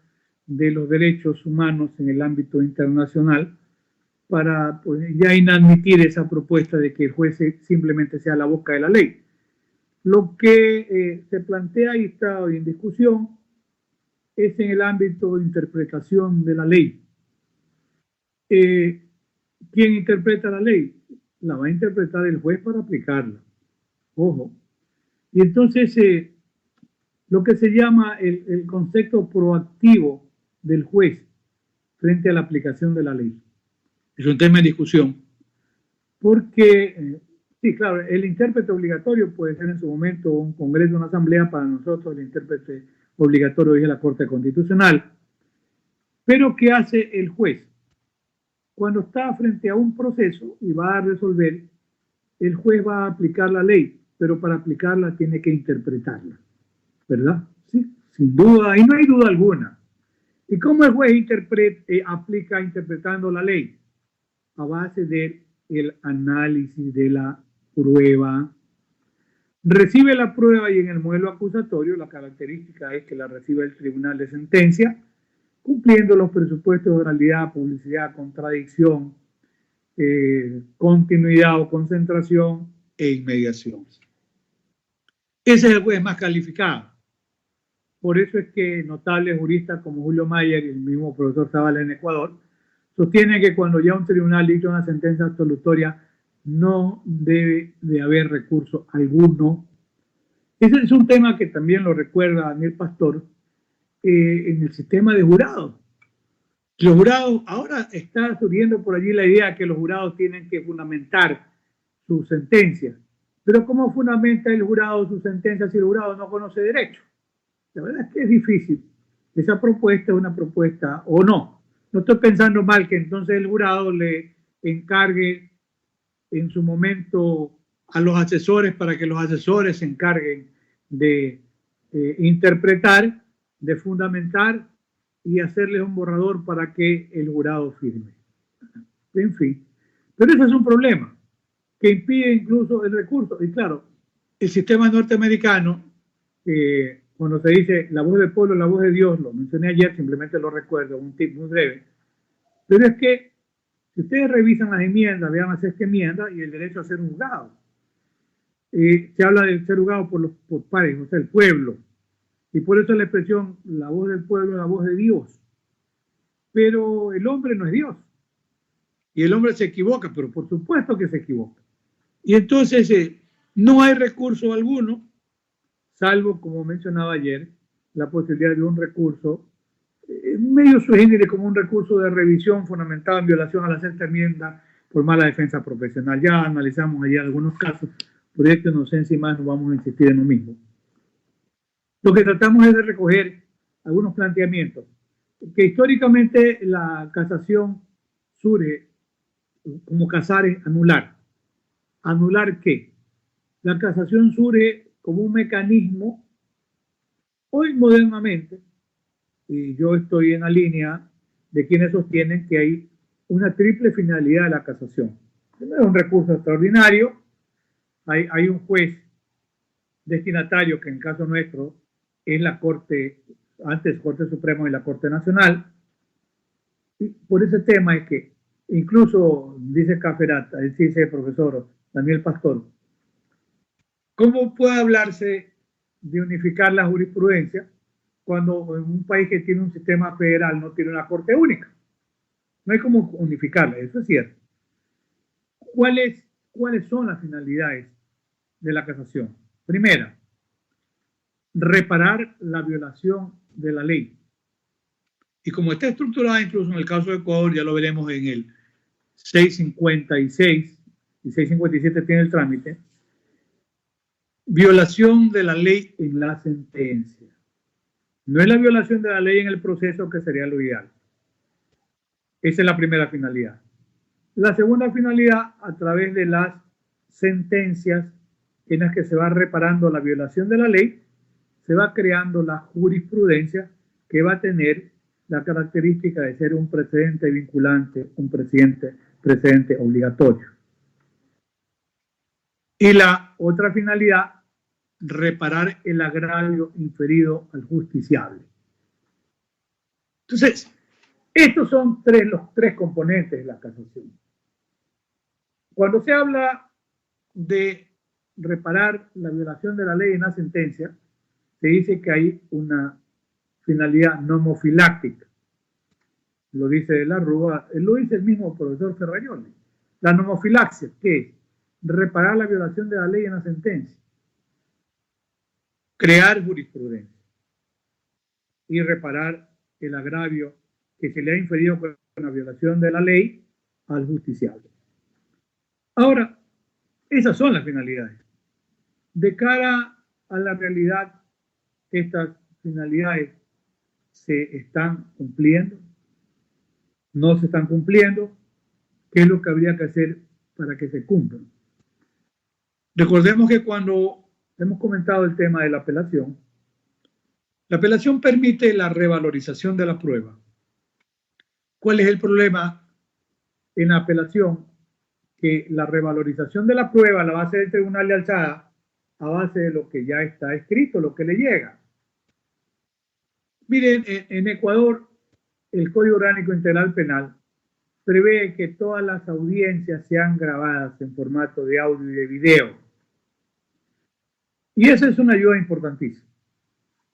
de los derechos humanos en el ámbito internacional para pues, ya inadmitir esa propuesta de que el juez simplemente sea la boca de la ley. Lo que se plantea y está hoy en discusión es en el ámbito de interpretación de la ley. ¿Quién interpreta la ley? La va a interpretar el juez para aplicarla. Ojo. Y entonces lo que se llama el concepto proactivo del juez frente a la aplicación de la ley. Es un tema de discusión. Porque, sí, claro, el intérprete obligatorio puede ser en su momento un congreso, una asamblea. Para nosotros el intérprete obligatorio es la Corte Constitucional. Pero ¿qué hace el juez? Cuando está frente a un proceso y va a resolver, el juez va a aplicar la ley, pero para aplicarla tiene que interpretarla, ¿verdad? Sí, sin duda, y no hay duda alguna. ¿Y cómo el juez aplica interpretando la ley? A base del análisis de la prueba. Recibe la prueba y en el modelo acusatorio la característica es que la recibe el tribunal de sentencia, cumpliendo los presupuestos de oralidad, publicidad, contradicción, continuidad o concentración e inmediación. Ese es el juez más calificado. Por eso es que notables juristas como Julio Mayer y el mismo profesor Zavala en Ecuador sostienen que cuando ya un tribunal dicta una sentencia absolutoria no debe de haber recurso alguno. Ese es un tema que también lo recuerda Daniel Pastor en el sistema de jurados. Los jurados, ahora está surgiendo por allí la idea que los jurados tienen que fundamentar su sentencia. Pero ¿cómo fundamenta el jurado su sentencia si el jurado no conoce derecho? La verdad es que es difícil. Esa propuesta es una propuesta o no. No estoy pensando mal que entonces el jurado le encargue en su momento a los asesores para que los asesores se encarguen de interpretar, de fundamentar y hacerles un borrador para que el jurado firme. En fin, pero ese es un problema que impide incluso el recurso. Y claro, el sistema norteamericano, cuando se dice la voz del pueblo, la voz de Dios, lo mencioné ayer, simplemente lo recuerdo, un tip muy breve, pero es que si ustedes revisan las enmiendas, vean la sexta enmienda y el derecho a ser juzgado. Se habla de ser juzgado por pares, o sea, el pueblo. Y por eso la expresión, la voz del pueblo, la voz de Dios. Pero el hombre no es Dios. Y el hombre se equivoca, pero por supuesto que se equivoca. Y entonces no hay recurso alguno, salvo, como mencionaba ayer, la posibilidad de un recurso medio sui generis, como un recurso de revisión fundamentado en violación a la sexta enmienda por mala defensa profesional. Ya analizamos ayer algunos casos, proyecto de inocencia y más, no vamos a insistir en lo mismo. Lo que tratamos es de recoger algunos planteamientos que históricamente la casación surge como casar es anular. ¿Anular qué? La casación surge como un mecanismo, hoy modernamente, y yo estoy en la línea de quienes sostienen que hay una triple finalidad de la casación. Primero, es un recurso extraordinario, hay un juez destinatario, que en el caso nuestro es la Corte, antes Corte Suprema y la Corte Nacional. Y por ese tema es que incluso dice Caferata, dice el profesor Daniel Pastor, ¿cómo puede hablarse de unificar la jurisprudencia cuando en un país que tiene un sistema federal no tiene una corte única? No hay cómo unificarla, eso es cierto. ¿Cuáles son las finalidades de la casación? Primera, reparar la violación de la ley. Y como está estructurada, incluso en el caso de Ecuador, ya lo veremos en el 656 y 657 tiene el trámite, violación de la ley en la sentencia. No es la violación de la ley en el proceso, que sería lo ideal. Esa es la primera finalidad. La segunda finalidad, a través de las sentencias en las que se va reparando la violación de la ley, se va creando la jurisprudencia que va a tener la característica de ser un precedente vinculante, un precedente obligatorio. Y la otra finalidad, reparar el agravio inferido al justiciable. Entonces, estos son los tres componentes de la casación. Cuando se habla de reparar la violación de la ley en la sentencia, se dice que hay una finalidad nomofiláctica. Lo dice de la Rúa, lo dice el mismo profesor Ferrarioli. La nomofilaxia, ¿qué es? Reparar la violación de la ley en la sentencia. Crear jurisprudencia. Y reparar el agravio que se le ha inferido con la violación de la ley al justiciable. Ahora, esas son las finalidades. De cara a la realidad, estas finalidades se están cumpliendo, no se están cumpliendo. ¿Qué es lo que habría que hacer para que se cumplan? Recordemos que cuando hemos comentado el tema de la apelación permite la revalorización de la prueba. ¿Cuál es el problema en la apelación? Que la revalorización de la prueba la va a hacer el tribunal de alzada a base de lo que ya está escrito, lo que le llega. Miren, en Ecuador, el Código Orgánico Integral Penal prevé que todas las audiencias sean grabadas en formato de audio y de video. Y esa es una ayuda importantísima.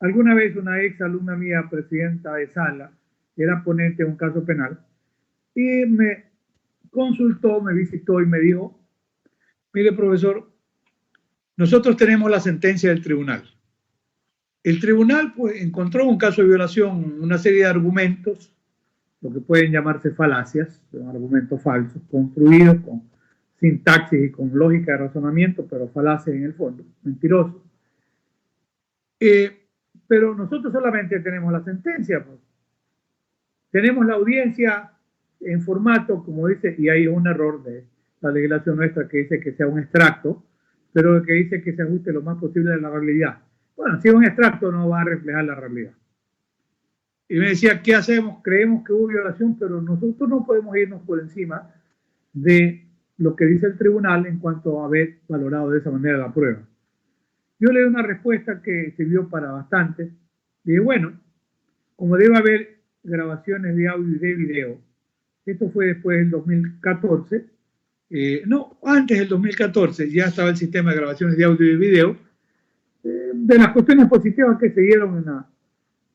Alguna vez una ex alumna mía, presidenta de sala, era ponente de un caso penal, y me consultó, me visitó y me dijo, mire profesor, nosotros tenemos la sentencia del tribunal. El tribunal pues encontró un caso de violación, una serie de argumentos, lo que pueden llamarse falacias, son argumentos falsos, construidos con sintaxis y con lógica de razonamiento, pero falacias en el fondo, mentirosos. Pero nosotros solamente tenemos la sentencia, pues. Tenemos la audiencia en formato, como dice, y hay un error de la legislación nuestra que dice que sea un extracto, pero que dice que se ajuste lo más posible a la realidad. Bueno, si es un extracto no va a reflejar la realidad. Y me decía, ¿qué hacemos? Creemos que hubo violación, pero nosotros no podemos irnos por encima de lo que dice el tribunal en cuanto a haber valorado de esa manera la prueba. Yo le di una respuesta que sirvió para bastante. Dije, bueno, como debe haber grabaciones de audio y de video, esto fue después del 2014, no, antes del 2014 ya estaba el sistema de grabaciones de audio y video, de las cuestiones positivas que se dieron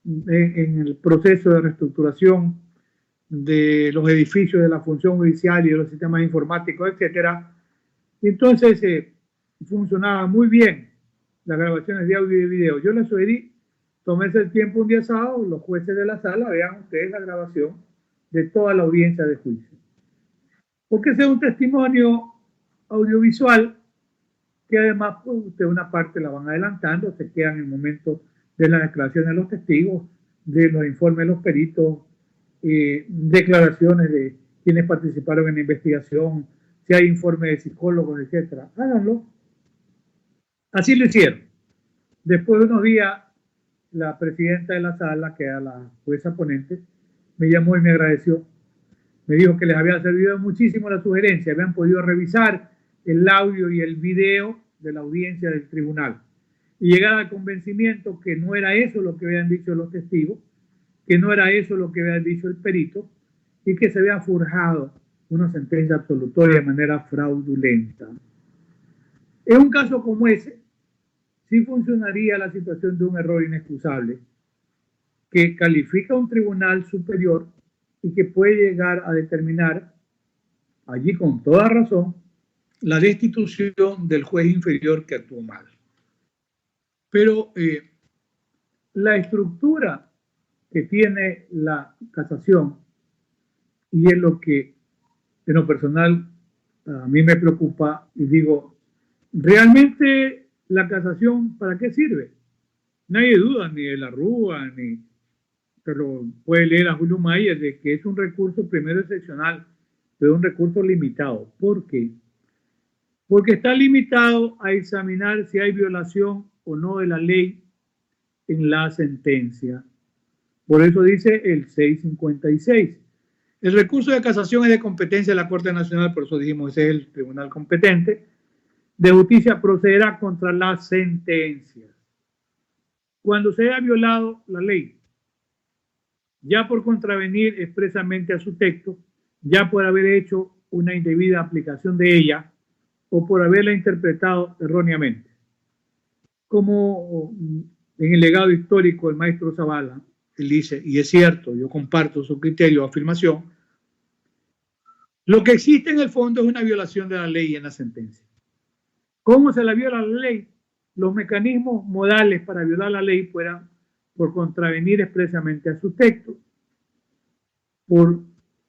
en el proceso de reestructuración de los edificios de la función judicial y de los sistemas informáticos, etcétera. Entonces funcionaba muy bien las grabaciones de audio y de video. Yo les sugerí, tómense el tiempo un día sábado, los jueces de la sala, vean ustedes la grabación de toda la audiencia de juicio. Porque ese es un testimonio audiovisual que además pues, usted una parte la van adelantando, se queda en el momento de la declaración de los testigos, de los informes de los peritos, declaraciones de quienes participaron en la investigación, si hay informes de psicólogos, etcétera. Háganlo. Así lo hicieron. Después de unos días, la presidenta de la sala, que era la jueza ponente, me llamó y me agradeció. Me dijo que les había servido muchísimo la sugerencia, habían podido revisar el audio y el video de la audiencia del tribunal y llegar al convencimiento que no era eso lo que habían dicho los testigos, que no era eso lo que había dicho el perito y que se había forjado una sentencia absolutoria de manera fraudulenta. En un caso como ese, sí funcionaría la situación de un error inexcusable que califica un tribunal superior y que puede llegar a determinar, allí con toda razón, la destitución del juez inferior que actuó mal. Pero la estructura que tiene la casación, y es lo que en lo personal a mí me preocupa, y digo, ¿realmente la casación para qué sirve? Nadie duda ni de la Rúa, pero puede leer a Julio Mayer de que es un recurso primero excepcional, pero un recurso limitado. ¿Por qué? Porque está limitado a examinar si hay violación o no de la ley en la sentencia. Por eso dice el 656. El recurso de casación es de competencia de la Corte Nacional, por eso dijimos ese es el tribunal competente. De justicia procederá contra las sentencias. Cuando se haya violado la ley, ya por contravenir expresamente a su texto, ya por haber hecho una indebida aplicación de ella o por haberla interpretado erróneamente. Como en el legado histórico del maestro Zavala, él dice, y es cierto, yo comparto su criterio o afirmación, lo que existe en el fondo es una violación de la ley en la sentencia. ¿Cómo se la viola la ley? Los mecanismos modales para violar la ley fueran por contravenir expresamente a su texto, por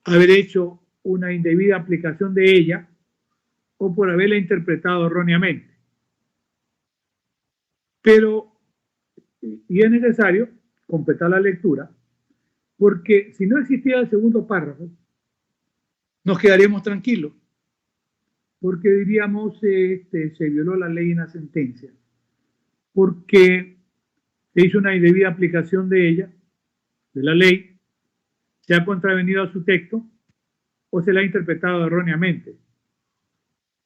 haber hecho una indebida aplicación de ella o por haberla interpretado erróneamente. Pero, y es necesario completar la lectura, porque si no existiera el segundo párrafo, nos quedaríamos tranquilos, porque diríamos se violó la ley en la sentencia, porque se hizo una indebida aplicación de ella, de la ley, se ha contravenido a su texto o se la ha interpretado erróneamente.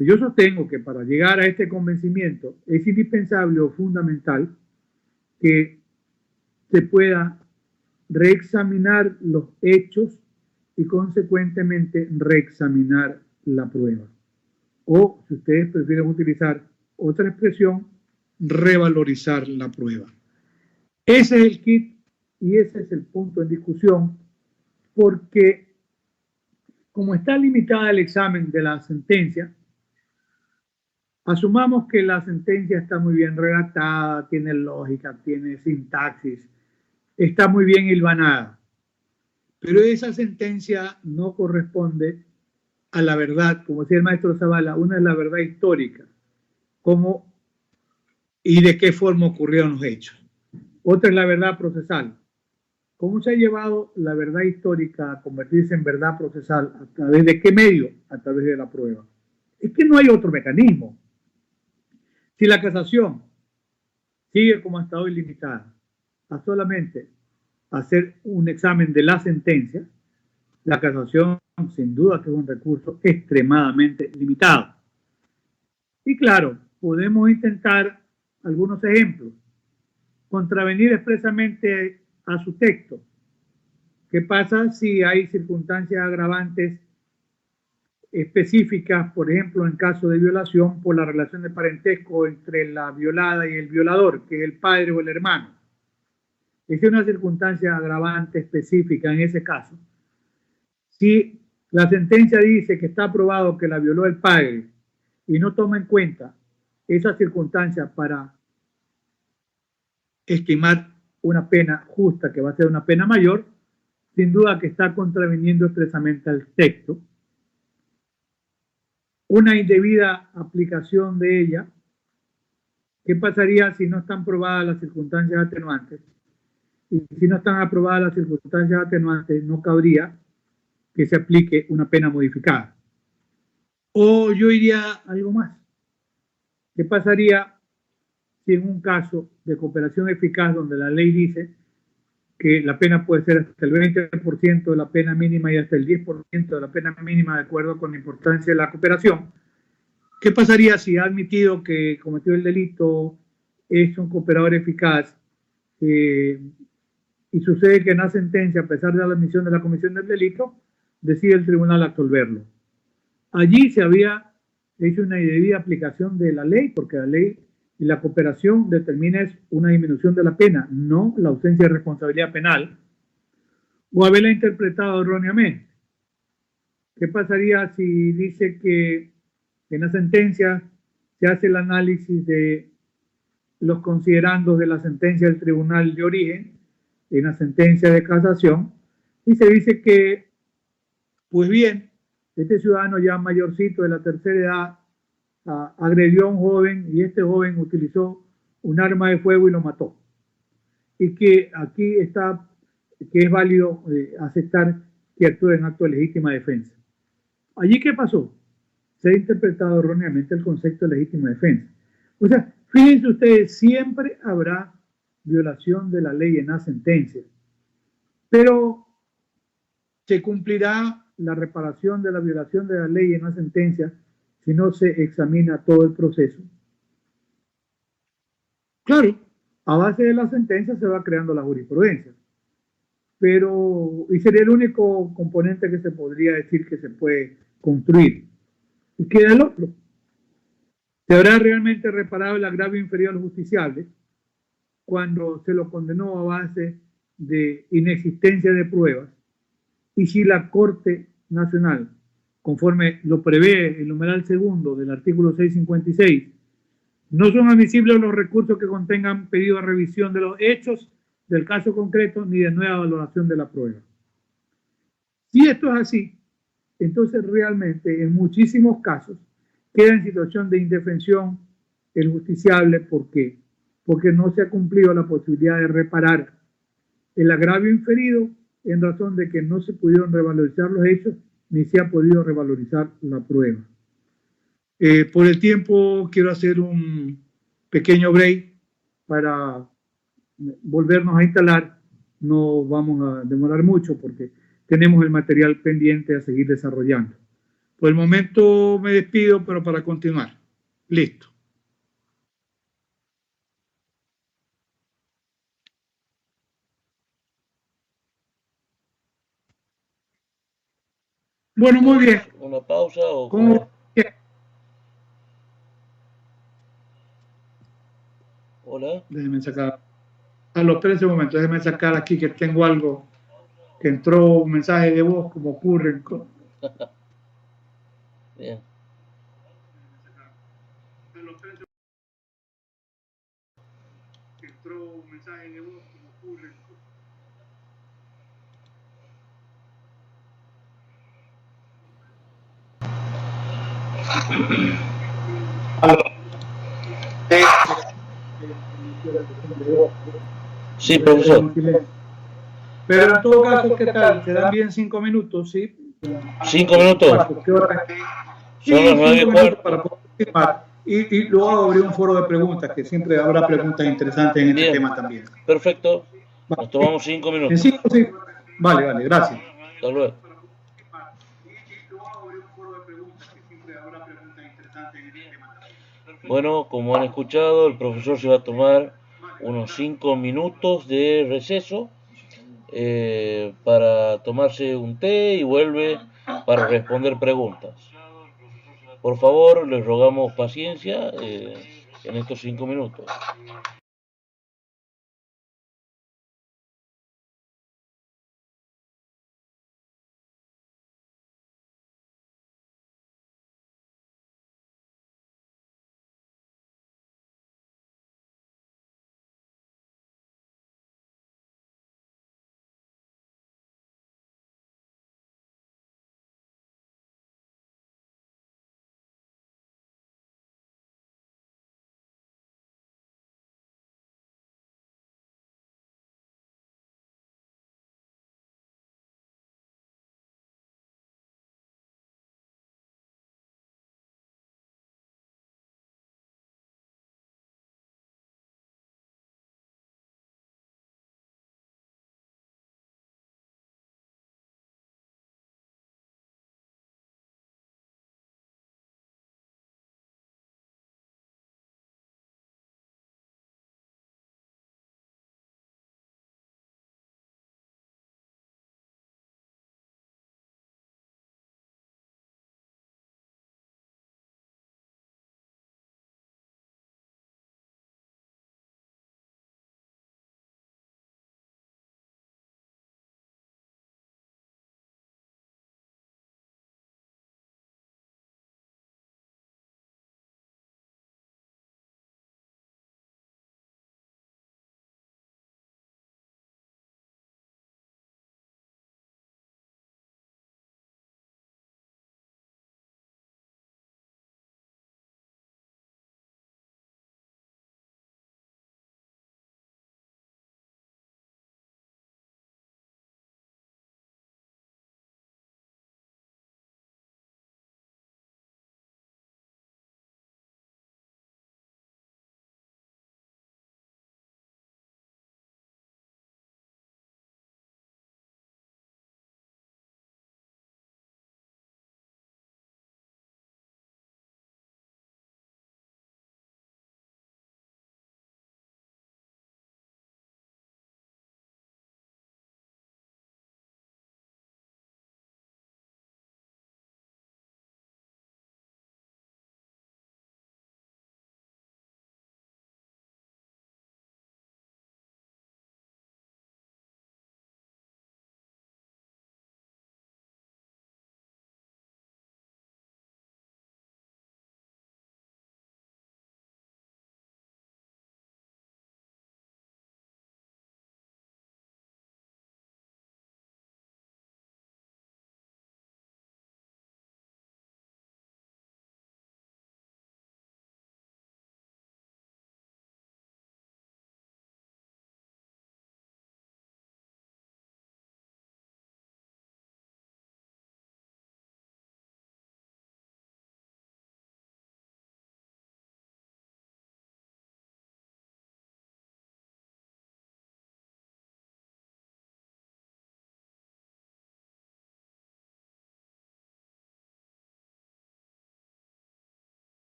Yo sostengo que para llegar a este convencimiento es indispensable o fundamental que se pueda reexaminar los hechos y consecuentemente reexaminar la prueba. O, si ustedes prefieren utilizar otra expresión, revalorizar la prueba. Ese es el kit y ese es el punto en discusión, porque como está limitada el examen de la sentencia, asumamos que la sentencia está muy bien redactada, tiene lógica, tiene sintaxis, está muy bien hilvanada, pero esa sentencia no corresponde a la verdad, como decía el maestro Zavala, una es la verdad histórica, cómo y de qué forma ocurrieron los hechos. Otra es la verdad procesal. ¿Cómo se ha llevado la verdad histórica a convertirse en verdad procesal? ¿A través de qué medio? A través de la prueba. Es que no hay otro mecanismo. Si la casación sigue como hasta hoy limitada a solamente hacer un examen de la sentencia, la casación sin duda que es un recurso extremadamente limitado. Y claro, podemos intentar algunos ejemplos. Contravenir expresamente a su texto. ¿Qué pasa si hay circunstancias agravantes específicas, por ejemplo, en caso de violación por la relación de parentesco entre la violada y el violador, que es el padre o el hermano? Es una circunstancia agravante específica en ese caso. Si la sentencia dice que está probado que la violó el padre y no toma en cuenta esa circunstancia para estimar una pena justa, que va a ser una pena mayor, sin duda que está contraviniendo expresamente al texto. Una indebida aplicación de ella. ¿Qué pasaría si no están probadas las circunstancias atenuantes? y si no están aprobadas las circunstancias atenuantes, no cabría que se aplique una pena modificada. O yo iría algo más. ¿Qué pasaría si en un caso de cooperación eficaz donde la ley dice que la pena puede ser hasta el 20% de la pena mínima y hasta el 10% de la pena mínima de acuerdo con la importancia de la cooperación? ¿Qué pasaría si ha admitido que cometió el delito, es un cooperador eficaz y sucede que en la sentencia, a pesar de la admisión de la comisión del delito, decide el tribunal absolverlo? Allí se había hecho una indebida aplicación de la ley, porque la ley y la cooperación determina es una disminución de la pena, no la ausencia de responsabilidad penal, o haberla interpretado erróneamente. ¿Qué pasaría si dice que en la sentencia se hace el análisis de los considerandos de la sentencia del tribunal de origen, en la sentencia de casación, y se dice que, pues bien, este ciudadano ya mayorcito de la tercera edad agredió a un joven y este joven utilizó un arma de fuego y lo mató? Y que aquí está, que es válido aceptar que actúe en acto de legítima defensa. ¿Allí qué pasó? Se ha interpretado erróneamente el concepto de legítima defensa. O sea, fíjense ustedes, siempre habrá violación de la ley en la sentencia, pero se cumplirá la reparación de la violación de la ley en la sentencia si no se examina todo el proceso. Claro, a base de la sentencia se va creando la jurisprudencia, pero y sería el único componente que se podría decir que se puede construir. Y queda el otro. ¿Se habrá realmente reparado el agravio inferior al justiciable cuando se lo condenó a base de inexistencia de pruebas? Y si la Corte Nacional, conforme lo prevé el numeral segundo del artículo 656, no son admisibles los recursos que contengan pedido de revisión de los hechos del caso concreto ni de nueva valoración de la prueba. Si esto es así, entonces realmente en muchísimos casos queda en situación de indefensión el justiciable. ¿Por qué? Porque no se ha cumplido la posibilidad de reparar el agravio inferido en razón de que no se pudieron revalorizar los hechos ni se ha podido revalorizar la prueba. Por el tiempo quiero hacer un pequeño break para volvernos a instalar. No vamos a demorar mucho porque tenemos el material pendiente a seguir desarrollando. Por el momento me despido, pero para continuar. Listo. Bueno, muy bien. ¿Una pausa o ¿Cómo? Hola. Déjenme sacar. Espérense un momento, déjenme sacar aquí que tengo algo, que entró un mensaje de voz, como ocurre. Bien. Entró un mensaje de voz, como ocurre. Sí, profesor. Pero en todo caso, ¿qué tal? ¿Se dan bien 5 minutos? ¿Sí? 5 minutos. ¿Qué hora? Son las Sí, 5 minutos 9:15. para poder participar. Y luego abrir un foro de preguntas, que siempre habrá preguntas interesantes en este Bien. tema también. Perfecto. Vale. Nos tomamos 5 En minutos. 5, sí. Vale, vale, gracias. Hasta luego. Bueno, como han escuchado, el profesor se va a tomar unos 5 minutos de receso para tomarse un té y vuelve para responder preguntas. Por favor, les rogamos paciencia en estos 5 minutos.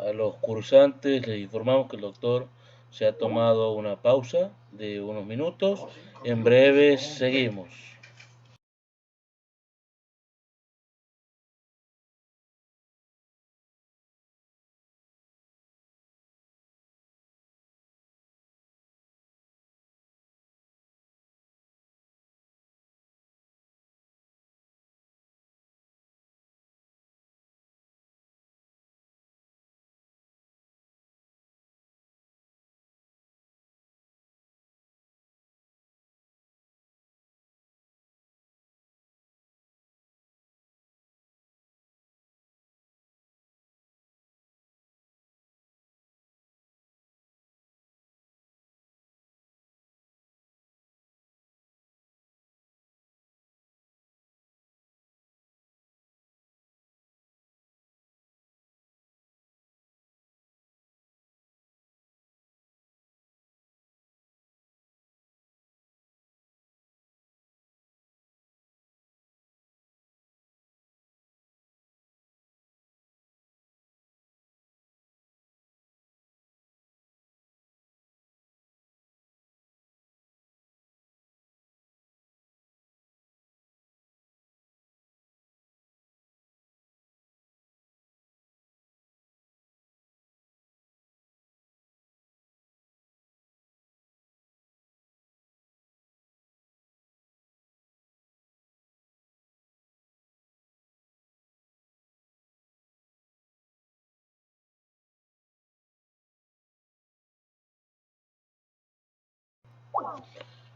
A los cursantes les informamos que el doctor se ha tomado una pausa de unos minutos. En breve seguimos.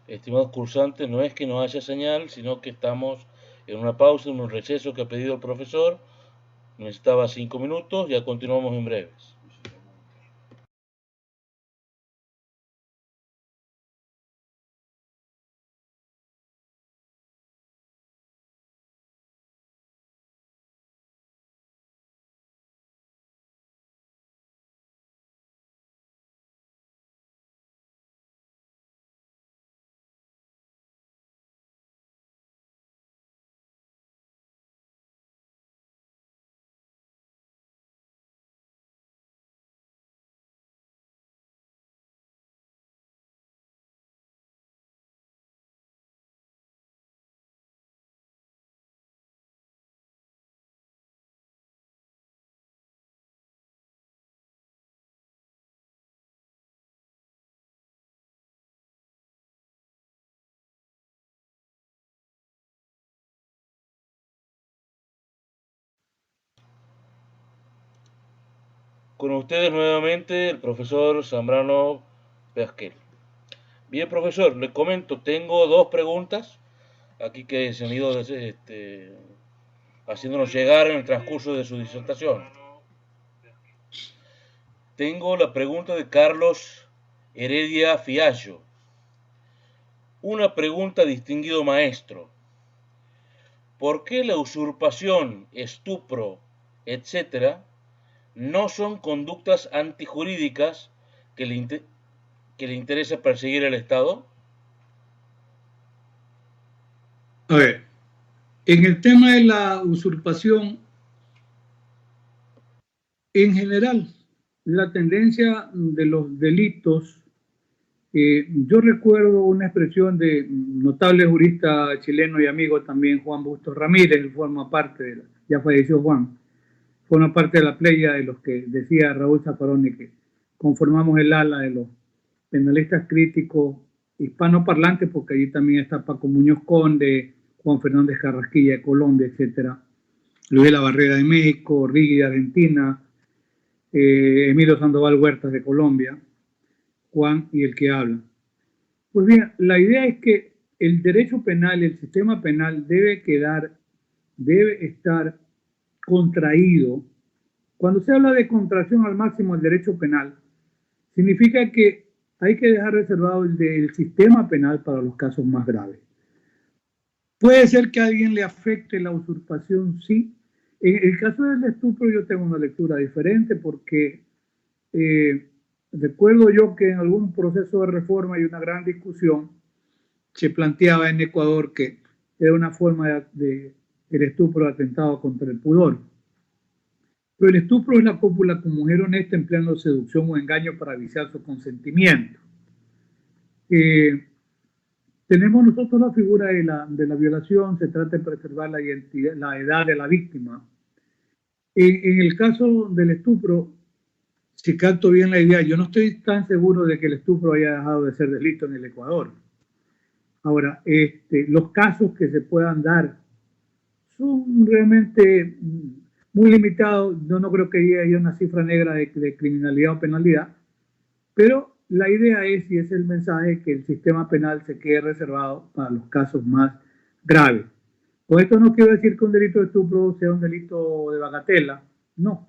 Estimados cursantes, no es que no haya señal, sino que estamos en una pausa, en un receso que ha pedido el profesor. Necesitaba 5 minutos, ya continuamos en breves. Con ustedes nuevamente el profesor Zambrano Pasquel. Bien, profesor, le comento, tengo dos preguntas aquí que se han ido haciéndonos llegar en el transcurso de su disertación. Tengo la pregunta de Carlos Heredia Fiallo. Una pregunta, distinguido maestro. ¿Por qué la usurpación, estupro, etcétera, no son conductas antijurídicas que le interesa perseguir el Estado? A ver, en el tema de la usurpación, en general, la tendencia de los delitos, yo recuerdo una expresión de notable jurista chileno y amigo también, Juan Bustos Ramírez, él forma parte de ya falleció Juan, forma parte de la playa de los que decía Raúl Zaffaroni que conformamos el ala de los penalistas críticos hispanoparlantes, porque allí también está Paco Muñoz Conde, Juan Fernández Carrasquilla de Colombia, etcétera, Luis de la Barrera de México, Rigui de Argentina, Emilio Sandoval Huertas de Colombia, Juan y el que habla. Pues bien, la idea es que el derecho penal, el sistema penal debe estar contraído. Cuando se habla de contracción al máximo del derecho penal, significa que hay que dejar reservado el sistema penal para los casos más graves. Puede ser que a alguien le afecte la usurpación, sí. En el caso del estupro yo tengo una lectura diferente porque recuerdo yo que en algún proceso de reforma y una gran discusión se planteaba en Ecuador que era una forma el estupro de atentado contra el pudor. Pero el estupro es la cópula con mujer honesta empleando seducción o engaño para viciar su consentimiento. Tenemos nosotros la figura de la violación, se trata de preservar la identidad, la edad de la víctima. En el caso del estupro, si capto bien la idea, yo no estoy tan seguro de que el estupro haya dejado de ser delito en el Ecuador. Ahora, los casos que se puedan dar son realmente muy limitados. Yo no creo que haya una cifra negra de criminalidad o penalidad, pero la idea es, y es el mensaje, que el sistema penal se quede reservado para los casos más graves. Con esto no quiero decir que un delito de estupro sea un delito de bagatela. No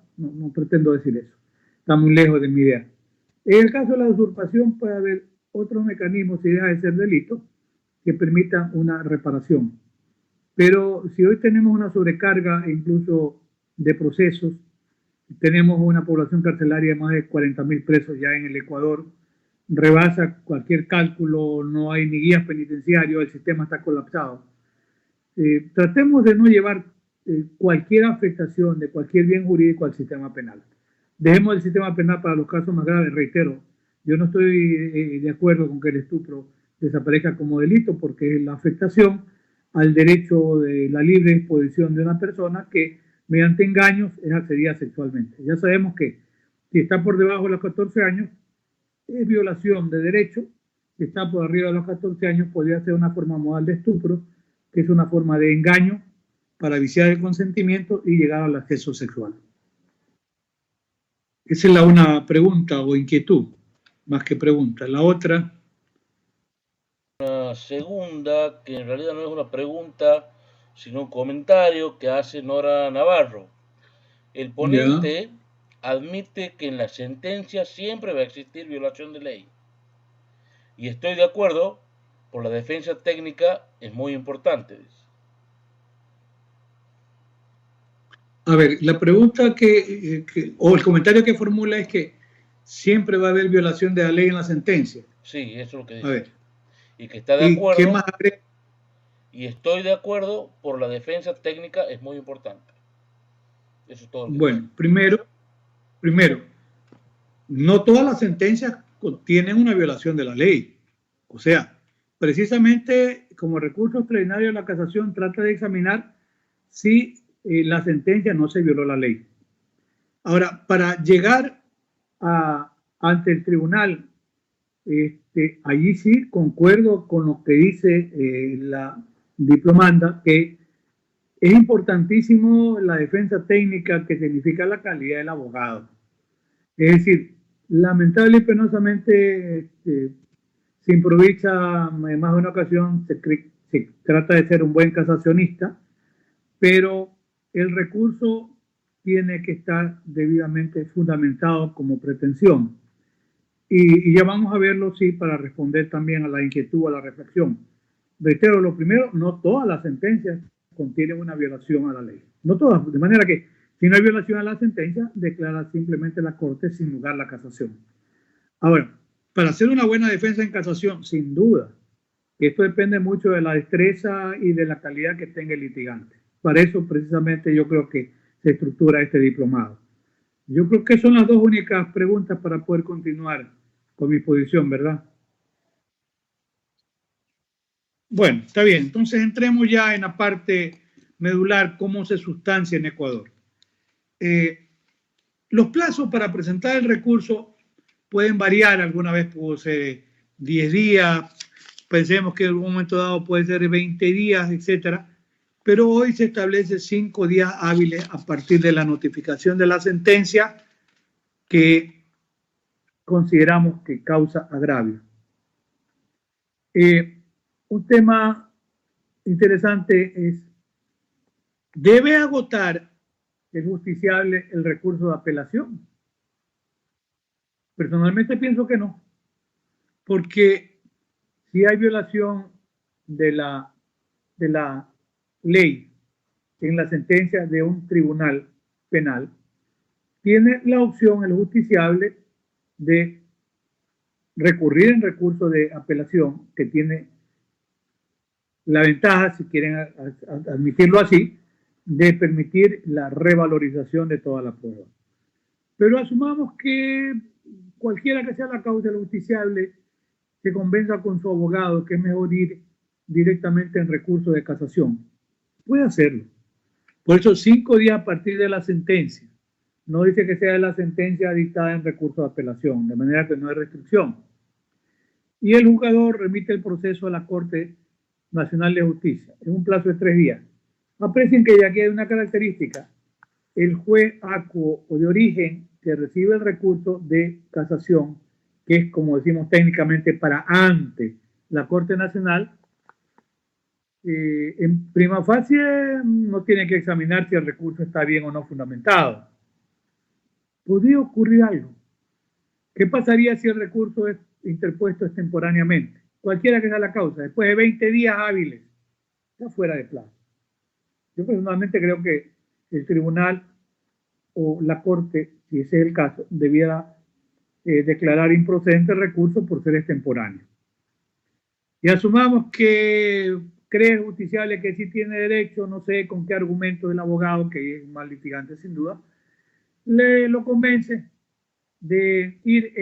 pretendo decir eso. Está muy lejos de mi idea. En el caso de la usurpación puede haber otros mecanismos, si deja de ser delito, que permitan una reparación. Pero si hoy tenemos una sobrecarga incluso de procesos, tenemos una población carcelaria de más de 40.000 presos ya en el Ecuador, rebasa cualquier cálculo, no hay ni guías penitenciarios, el sistema está colapsado. Tratemos de no llevar cualquier afectación de cualquier bien jurídico al sistema penal. Dejemos el sistema penal para los casos más graves. Reitero, yo no estoy de acuerdo con que el estupro desaparezca como delito, porque es la afectación al derecho de la libre disposición de una persona que mediante engaños es accedida sexualmente. Ya sabemos que si está por debajo de los 14 años es violación de derecho, si está por arriba de los 14 años podría ser una forma modal de estupro, que es una forma de engaño para viciar el consentimiento y llegar al acceso sexual. Esa es una pregunta o inquietud, más que pregunta. La otra. Una segunda, que en realidad no es una pregunta, sino un comentario que hace Nora Navarro. El ponente admite que en la sentencia siempre va a existir violación de ley. Y estoy de acuerdo, por la defensa técnica es muy importante. A ver, la pregunta o el comentario que formula es que siempre va a haber violación de la ley en la sentencia. Sí, eso es lo que dice. A ver. Y que está de acuerdo. ¿Qué más? Y estoy de acuerdo, por la defensa técnica es muy importante. Eso es todo lo que bueno, primero, no todas las sentencias contienen una violación de la ley. O sea, precisamente como recurso extraordinario de la casación trata de examinar si la sentencia no se violó la ley. Ahora, para llegar ante el tribunal, allí sí concuerdo con lo que dice la diplomanda, que es importantísimo la defensa técnica, que significa la calidad del abogado. Es decir, lamentable y penosamente se improvisa en más de una ocasión, se trata de ser un buen casacionista, pero el recurso tiene que estar debidamente fundamentado como pretensión. Y ya vamos a verlo, sí, para responder también a la inquietud, a la reflexión. Reitero, lo primero, no todas las sentencias contienen una violación a la ley. No todas, de manera que si no hay violación a la sentencia, declara simplemente la Corte sin lugar la casación. Ahora, para hacer una buena defensa en casación, sin duda, esto depende mucho de la destreza y de la calidad que tenga el litigante. Para eso, precisamente, yo creo que se estructura este diplomado. Yo creo que son las dos únicas preguntas para poder continuar con mi posición, ¿verdad? Bueno, está bien. Entonces entremos ya en la parte medular, cómo se sustancia en Ecuador. Los plazos para presentar el recurso pueden variar. Alguna vez pudo ser 10 días, pensemos que en algún momento dado puede ser 20 días, etcétera. Pero hoy se establece 5 días hábiles a partir de la notificación de la sentencia que consideramos que causa agravio. Un tema interesante es, ¿debe agotar el justiciable el recurso de apelación? Personalmente pienso que no, porque si hay violación de la ley en la sentencia de un tribunal penal, tiene la opción el justiciable de recurrir en recurso de apelación, que tiene la ventaja, si quieren admitirlo así, de permitir la revalorización de toda la prueba. Pero asumamos que cualquiera que sea la causa del justiciable se convenza con su abogado que es mejor ir directamente en recurso de casación. Puede hacerlo. Por eso 5 días a partir de la sentencia. No dice que sea la sentencia dictada en recurso de apelación, de manera que no hay restricción. Y el juzgador remite el proceso a la Corte Nacional de Justicia en un plazo de 3 días. Aprecien que ya aquí hay una característica. El juez acuo o de origen que recibe el recurso de casación, que es, como decimos técnicamente, para ante la Corte Nacional, en prima facie no tiene que examinar si el recurso está bien o no fundamentado. Podría ocurrir algo. ¿Qué pasaría si el recurso es interpuesto extemporáneamente? Cualquiera que sea la causa, después de 20 días hábiles, está fuera de plazo. Yo personalmente creo que el tribunal o la Corte, si ese es el caso, debiera declarar improcedente el recurso por ser extemporáneo. Y asumamos que cree el justiciable que sí tiene derecho, no sé con qué argumento del abogado, que es un mal litigante sin duda, lo convence de ir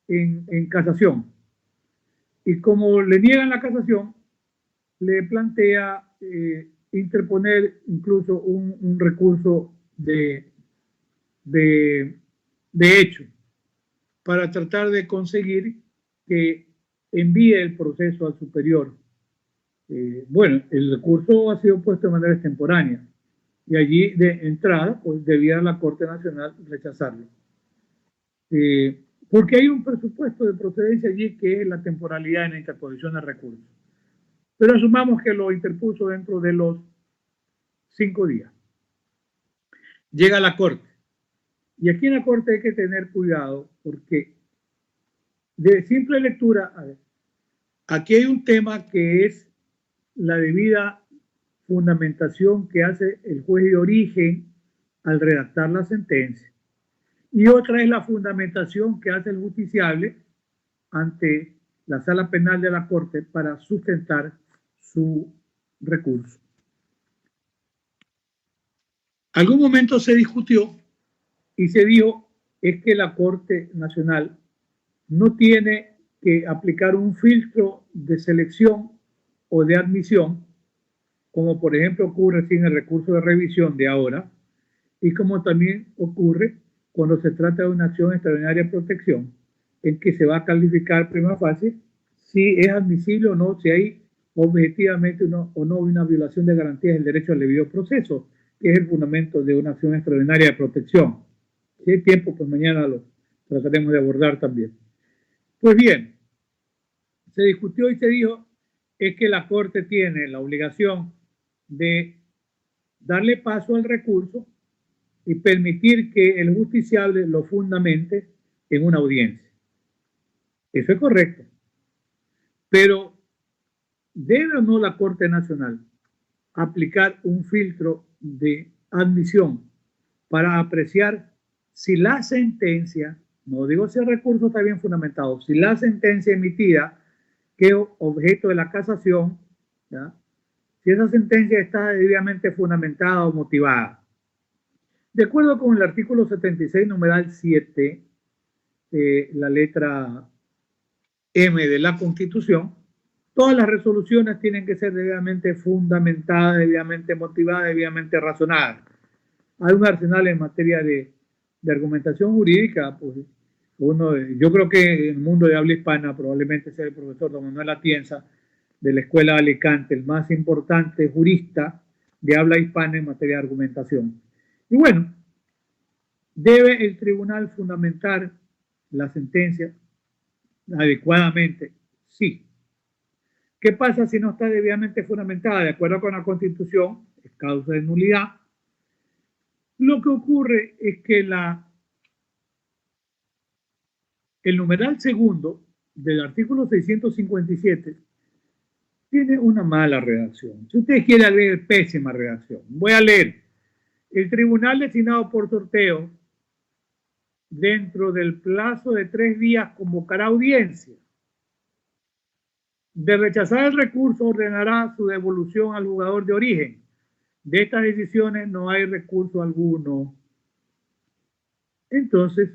en casación. Y como le niegan la casación, le plantea interponer incluso un recurso de hecho para tratar de conseguir que envíe el proceso al superior. Bueno, el recurso ha sido puesto de manera extemporánea y allí de entrada pues debía la Corte Nacional rechazarlo. Porque hay un presupuesto de procedencia allí que es la temporalidad en la interposición de recursos. Pero asumamos que lo interpuso dentro de los 5 días. Llega a la Corte. Y aquí en la Corte hay que tener cuidado porque de simple lectura, a ver, aquí hay un tema que es la debida fundamentación que hace el juez de origen al redactar la sentencia. Y otra es la fundamentación que hace el justiciable ante la sala penal de la Corte para sustentar su recurso. Algún momento se discutió y se dijo es que la Corte Nacional no tiene que aplicar un filtro de selección o de admisión, como por ejemplo ocurre sin el recurso de revisión de ahora, y como también ocurre cuando se trata de una acción extraordinaria de protección, en que se va a calificar prima facie si es admisible o no, si hay objetivamente o no una violación de garantías del derecho al debido proceso, que es el fundamento de una acción extraordinaria de protección. Si hay tiempo, pues mañana lo trataremos de abordar también. Pues bien, se discutió y se dijo es que la Corte tiene la obligación de darle paso al recurso y permitir que el justiciable lo fundamente en una audiencia. Eso es correcto. Pero ¿debe o no la Corte Nacional aplicar un filtro de admisión para apreciar si la sentencia, no digo si el recurso está bien fundamentado, si la sentencia emitida que es objeto de la casación, ¿ya?, si esa sentencia está debidamente fundamentada o motivada? De acuerdo con el artículo 76, numeral 7, la letra M de la Constitución, todas las resoluciones tienen que ser debidamente fundamentadas, debidamente motivadas, debidamente razonadas. Hay un arsenal en materia de argumentación jurídica, pues yo creo que en el mundo de habla hispana probablemente sea el profesor don Manuel Atienza de la Escuela de Alicante, el más importante jurista de habla hispana en materia de argumentación. Y bueno, ¿debe el tribunal fundamentar la sentencia adecuadamente? Sí. ¿Qué pasa si no está debidamente fundamentada? De acuerdo con la Constitución, es causa de nulidad. Lo que ocurre es que el numeral segundo del artículo 657 tiene una mala redacción. Si ustedes quieren leer, pésima redacción. Voy a leer. El tribunal designado por sorteo, dentro del plazo de 3 días, convocará audiencia. De rechazar el recurso, ordenará su devolución al jugador de origen. de estas decisiones no hay recurso alguno. Entonces,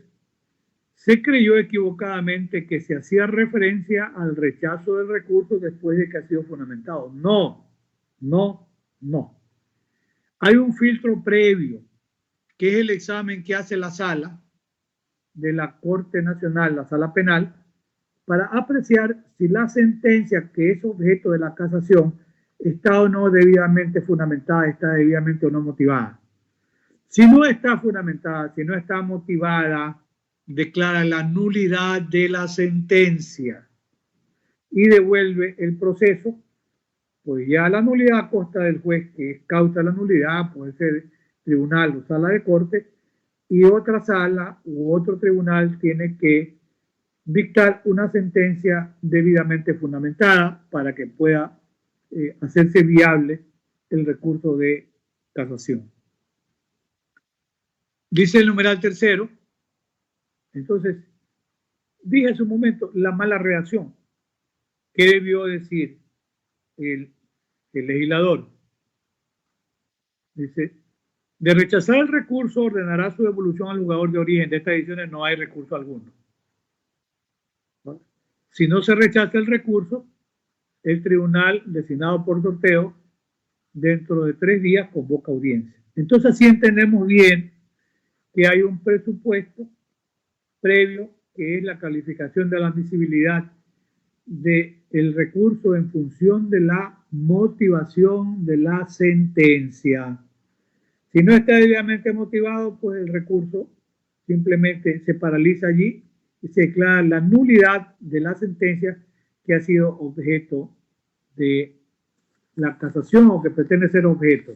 se creyó equivocadamente que se hacía referencia al rechazo del recurso después de que ha sido fundamentado. No, no, no. Hay un filtro previo, que es el examen que hace la sala de la Corte Nacional, la sala penal, para apreciar si la sentencia que es objeto de la casación está o no debidamente fundamentada, está debidamente o no motivada. Si no está fundamentada, si no está motivada, declara la nulidad de la sentencia y devuelve el proceso, pues ya la nulidad a costa del juez que causa la nulidad, puede ser tribunal o sala de corte, y otra sala u otro tribunal tiene que dictar una sentencia debidamente fundamentada para que pueda hacerse viable el recurso de casación. Dice el numeral tercero, entonces, dije en su momento, la mala redacción. ¿Qué debió decir el legislador? Dice, de rechazar el recurso, ordenará su devolución al jugador de origen. De estas ediciones no hay recurso alguno. ¿No? Si no se rechaza el recurso, el tribunal designado por sorteo, dentro de 3 días, convoca audiencia. Entonces, así entendemos bien que hay un presupuesto previo, que es la calificación de la admisibilidad del recurso en función de la motivación de la sentencia. Si no está debidamente motivado, pues el recurso simplemente se paraliza allí y se declara la nulidad de la sentencia que ha sido objeto de la casación o que pretende ser objeto.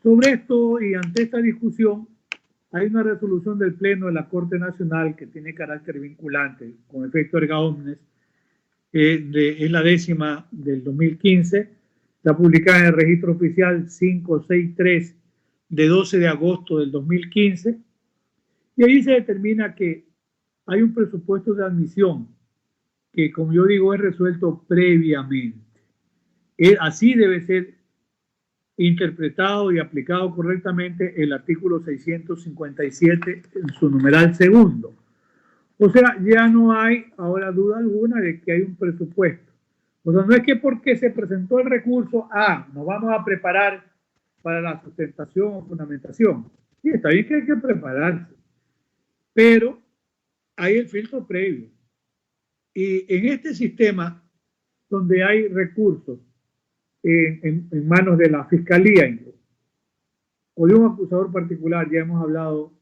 Sobre esto y ante esta discusión, hay una resolución del Pleno de la Corte Nacional que tiene carácter vinculante, con efecto erga omnes, es la 10ª del 2015, está publicada en el registro oficial 563 de 12 de agosto del 2015, y ahí se determina que hay un presupuesto de admisión que, como yo digo, es resuelto previamente. Así debe ser interpretado y aplicado correctamente el artículo 657 en su numeral segundo. O sea, ya no hay ahora duda alguna de que hay un presupuesto. O sea, no es que porque se presentó el recurso, nos vamos a preparar para la sustentación o fundamentación. Sí, está bien que hay que prepararse, pero hay el filtro previo. Y en este sistema, donde hay recursos en manos de la Fiscalía o de un acusador particular, ya hemos hablado,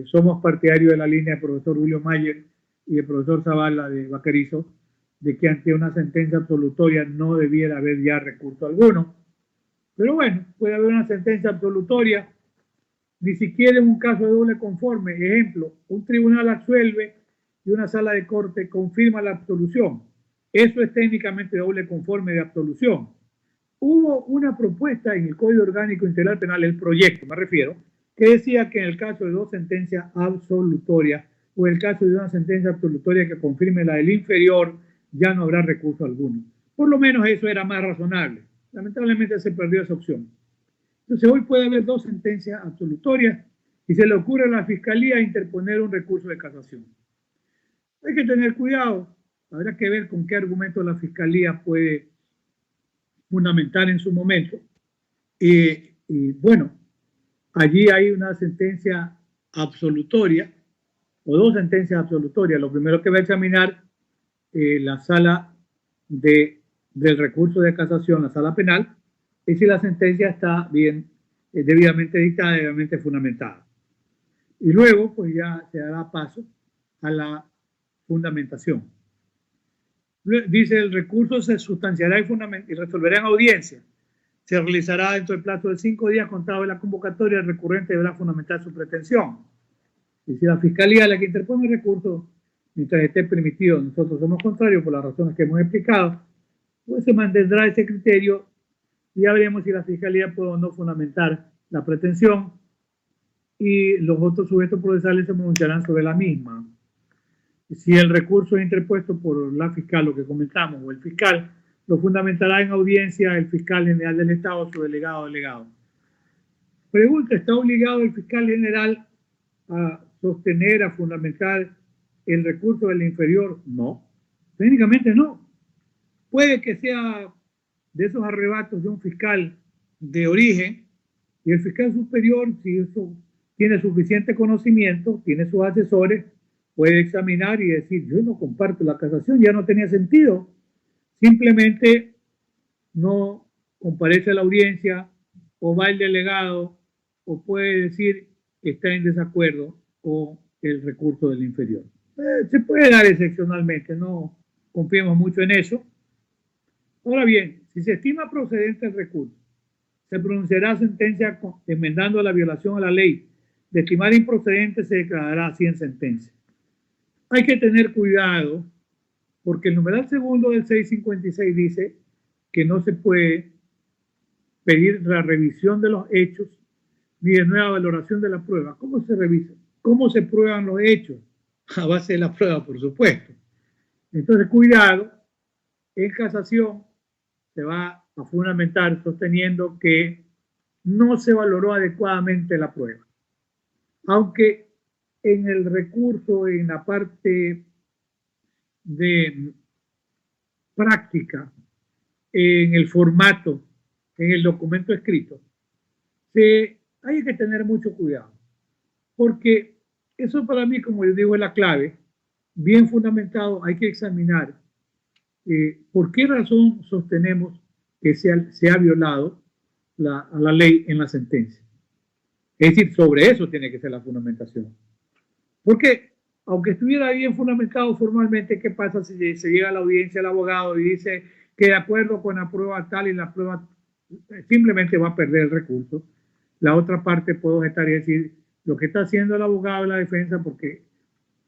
somos partidarios de la línea del profesor Julio Mayer y del profesor Zavala de Vaquerizo, de que ante una sentencia absolutoria no debiera haber ya recurso alguno. Pero bueno, puede haber una sentencia absolutoria, ni siquiera en un caso de doble conforme. Ejemplo, un tribunal absuelve y una sala de corte confirma la absolución. Eso es técnicamente doble conforme de absolución. Hubo una propuesta en el Código Orgánico Integral Penal, el proyecto me refiero, que decía que en el caso de 2 sentencias absolutorias o en el caso de una sentencia absolutoria que confirme la del inferior, ya no habrá recurso alguno. Por lo menos eso era más razonable. Lamentablemente se perdió esa opción. Entonces hoy puede haber 2 sentencias absolutorias y se le ocurre a la Fiscalía interponer un recurso de casación. Hay que tener cuidado. Habrá que ver con qué argumento la Fiscalía puede fundamentar en su momento. Y bueno, allí hay una sentencia absolutoria o 2 sentencias absolutorias. Lo primero que va a examinar la sala del recurso de casación, la sala penal, es si la sentencia está bien, debidamente dictada, debidamente fundamentada. Y luego, pues ya se dará paso a la fundamentación. Dice, el recurso se sustanciará y resolverá en audiencia. Se realizará dentro del plazo de 5 días contado de la convocatoria. El recurrente deberá fundamentar su pretensión. Y si la Fiscalía, la que interpone el recurso, mientras esté permitido, nosotros somos contrarios por las razones que hemos explicado, pues se mantendrá ese criterio y ya veremos si la Fiscalía puede o no fundamentar la pretensión y los otros sujetos procesales se pronunciarán sobre la misma. Si el recurso es interpuesto por la fiscal, lo que comentamos, o el fiscal, lo fundamentará en audiencia el fiscal general del Estado, su delegado delegado. Pregunta, ¿está obligado el fiscal general a sostener, a fundamentar el recurso del inferior? No, técnicamente no. Puede que sea de esos arrebatos de un fiscal de origen y el fiscal superior, si eso tiene suficiente conocimiento, tiene sus asesores, puede examinar y decir, yo no comparto la casación, ya no tenía sentido. Simplemente no comparece a la audiencia o va el delegado o puede decir que está en desacuerdo con el recurso del inferior. Se puede dar excepcionalmente, no confiemos mucho en eso. Ahora bien, si se estima procedente el recurso, se pronunciará sentencia enmendando la violación a la ley. De estimar improcedente se declarará así en sentencia. Hay que tener cuidado porque el numeral segundo del 656 dice que no se puede pedir la revisión de los hechos ni de nueva valoración de la prueba. ¿Cómo se revisa? ¿Cómo se prueban los hechos? A base de la prueba, por supuesto. Entonces, cuidado, en casación se va a fundamentar sosteniendo que no se valoró adecuadamente la prueba. Aunque en el recurso, en la parte de práctica, en el formato, en el documento escrito, hay que tener mucho cuidado, porque eso para mí, como les digo, es la clave. Bien fundamentado, hay que examinar por qué razón sostenemos que se ha violado a la ley en la sentencia. Es decir, sobre eso tiene que ser la fundamentación. Porque, aunque estuviera bien fundamentado formalmente, ¿qué pasa si se llega a la audiencia el abogado y dice que de acuerdo con la prueba tal y la prueba simplemente va a perder el recurso? La otra parte puedo estar y decir lo que está haciendo el abogado de la defensa, porque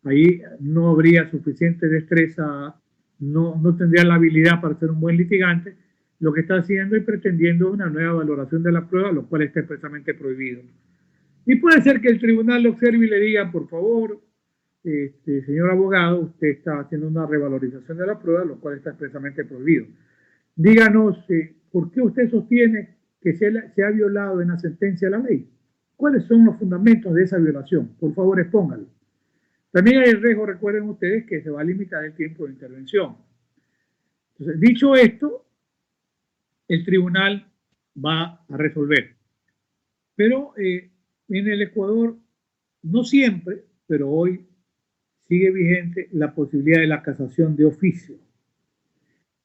ahí no habría suficiente destreza, no tendría la habilidad para ser un buen litigante, lo que está haciendo y pretendiendo una nueva valoración de la prueba, lo cual está expresamente prohibido. Y puede ser que el tribunal lo observe y le diga, por favor, señor abogado, usted está haciendo una revalorización de la prueba, lo cual está expresamente prohibido. Díganos, ¿por qué usted sostiene que se ha violado en la sentencia la ley? ¿Cuáles son los fundamentos de esa violación? Por favor, expóngalo. También hay el riesgo, recuerden ustedes, que se va a limitar el tiempo de intervención. Entonces, dicho esto, el tribunal va a resolver. Pero en el Ecuador, no siempre, pero hoy sigue vigente la posibilidad de la casación de oficio.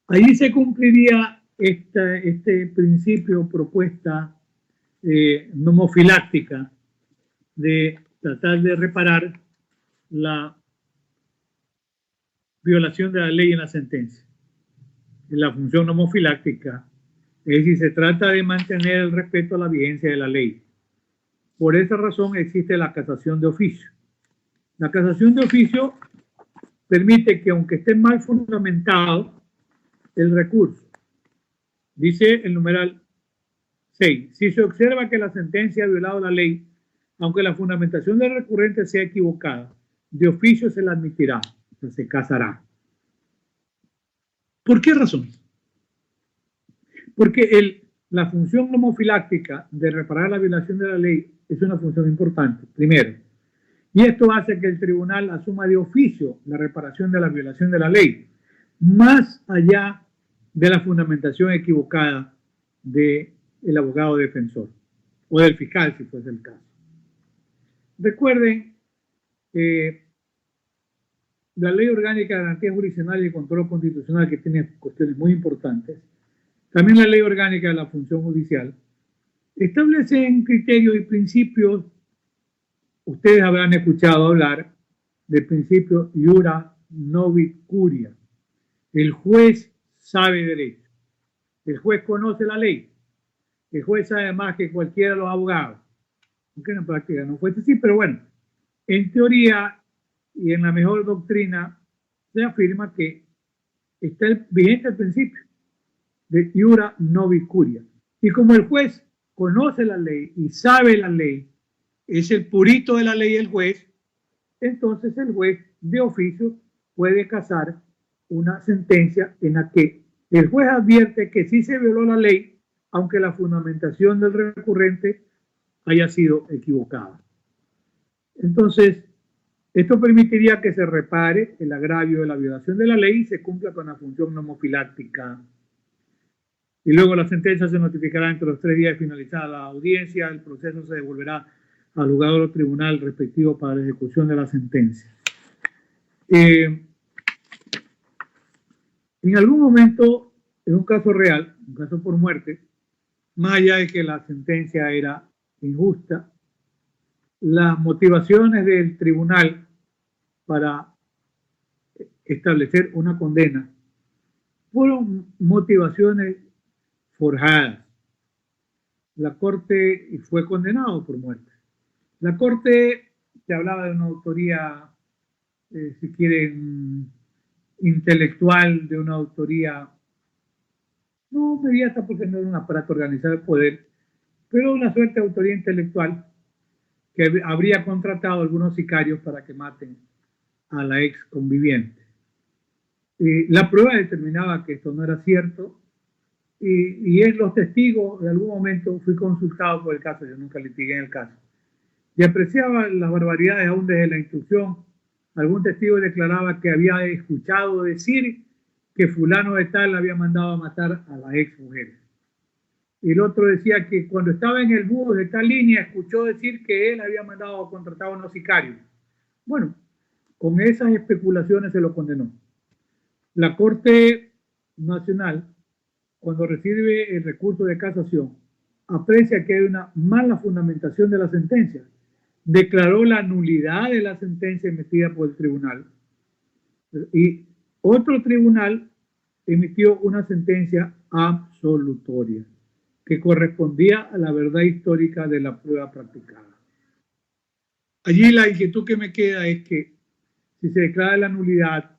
Ahí se cumpliría este principio, propuesta nomofiláctica de tratar de reparar la violación de la ley en la sentencia. La función nomofiláctica es decir, se trata de mantener el respeto a la vigencia de la ley. Por esa razón existe la casación de oficio. La casación de oficio permite que, aunque esté mal fundamentado el recurso, dice el numeral 6, si se observa que la sentencia ha violado la ley, aunque la fundamentación del recurrente sea equivocada, de oficio se la admitirá, o sea, se casará. ¿Por qué razón? Porque la función nomofiláctica de reparar la violación de la ley es una función importante, primero. Y esto hace que el tribunal asuma de oficio la reparación de la violación de la ley, más allá de la fundamentación equivocada del abogado defensor o del fiscal, si fuese el caso. Recuerden que la Ley Orgánica de Garantía Jurisdiccional y Control Constitucional, que tiene cuestiones muy importantes, también la Ley Orgánica de la Función Judicial, establecen criterios y principios. Ustedes habrán escuchado hablar del principio iura novit curia. El juez sabe derecho. El juez conoce la ley. El juez sabe más que cualquiera de los abogados. Aunque en la práctica no fue así, pero bueno, en teoría y en la mejor doctrina se afirma que está vigente el principio de iura novit curia. Y como el juez conoce la ley y sabe la ley, es el purito de la ley el juez, entonces el juez de oficio puede casar una sentencia en la que El juez advierte que sí se violó la ley, aunque la fundamentación del recurrente haya sido equivocada. Entonces, esto permitiría que se repare el agravio de la violación de la ley y se cumpla con la función nomofiláctica. Y luego la sentencia se notificará entre los 3 días de finalizada la audiencia. El proceso se devolverá al juzgador o tribunal respectivo para la ejecución de la sentencia. En algún momento, en un caso real, un caso por muerte, más allá de que la sentencia era injusta, las motivaciones del tribunal para establecer una condena fueron motivaciones forjadas. La Corte fue condenado por muerte. La Corte se hablaba de una autoría, si quieren, intelectual, de una autoría no inmediata porque no era un aparato organizado de poder, pero una suerte de autoría intelectual que habría contratado a algunos sicarios para que maten a la ex conviviente. La prueba determinaba que esto no era cierto y es los testigos, en algún momento fui consultado por el caso, yo nunca litigué en el caso, y apreciaba las barbaridades aún desde la instrucción. Algún testigo declaraba que había escuchado decir que fulano de tal había mandado a matar a la ex mujer. Y el otro decía que cuando estaba en el bus de tal línea escuchó decir que él había mandado a contratar a unos sicarios. Bueno, con esas especulaciones se lo condenó. La Corte Nacional, cuando recibe el recurso de casación, aprecia que hay una mala fundamentación de la sentencia. Declaró la nulidad de la sentencia emitida por el tribunal. Y otro tribunal emitió una sentencia absolutoria que correspondía a la verdad histórica de la prueba practicada. Allí la inquietud que me queda es que si se declara la nulidad,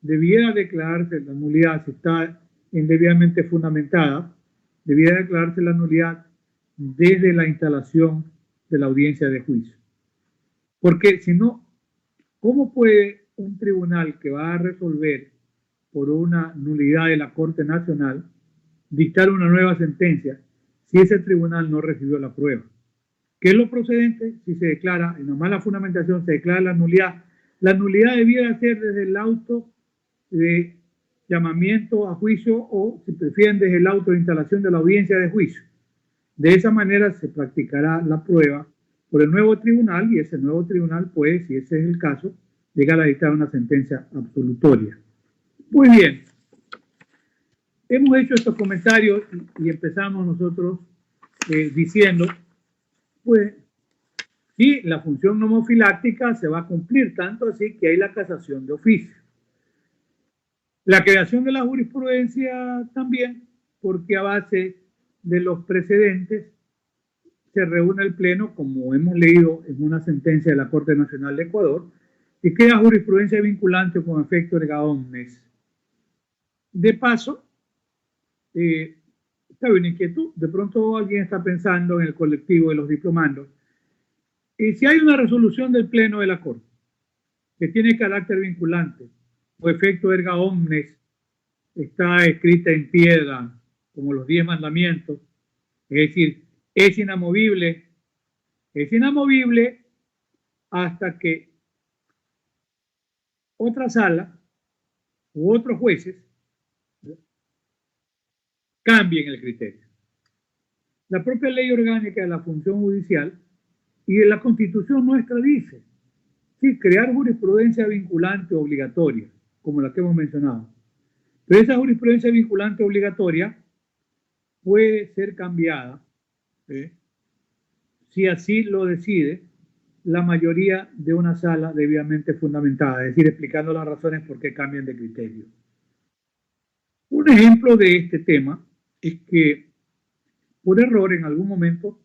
debiera declararse la nulidad, si está indebidamente fundamentada, debiera declararse la nulidad desde la instalación de la audiencia de juicio. Porque si no, ¿cómo puede un tribunal que va a resolver por una nulidad de la Corte Nacional dictar una nueva sentencia si ese tribunal no recibió la prueba? ¿Qué es lo procedente? Si se declara en la mala fundamentación, se declara la nulidad. La nulidad debiera ser desde el auto de llamamiento a juicio o, si prefieren, desde el auto de instalación de la audiencia de juicio. De esa manera se practicará la prueba por el nuevo tribunal y ese nuevo tribunal puede, si ese es el caso, llegar a dictar una sentencia absolutoria. Muy bien. Hemos hecho estos comentarios y empezamos nosotros diciendo, pues, sí, la función nomofiláctica se va a cumplir, tanto así que hay la casación de oficio. La creación de la jurisprudencia también, porque a base de los precedentes se reúne el Pleno, como hemos leído en una sentencia de la Corte Nacional de Ecuador, y crea jurisprudencia vinculante con efecto erga omnes. De paso, cabe una inquietud. De pronto alguien está pensando en el colectivo de los diplomandos. Y si hay una resolución del Pleno de la Corte que tiene carácter vinculante o efecto erga omnes, está escrita en piedra, como los 10 mandamientos, es decir, es inamovible hasta que otra sala u otros jueces cambien el criterio. La propia ley orgánica de la función judicial y de la Constitución nuestra dice, sí, crear jurisprudencia vinculante obligatoria, como la que hemos mencionado. Pero esa jurisprudencia vinculante obligatoria puede ser cambiada, si así lo decide la mayoría de una sala debidamente fundamentada, es decir, explicando las razones por qué cambian de criterio. Un ejemplo de este tema es que, por error, en algún momento,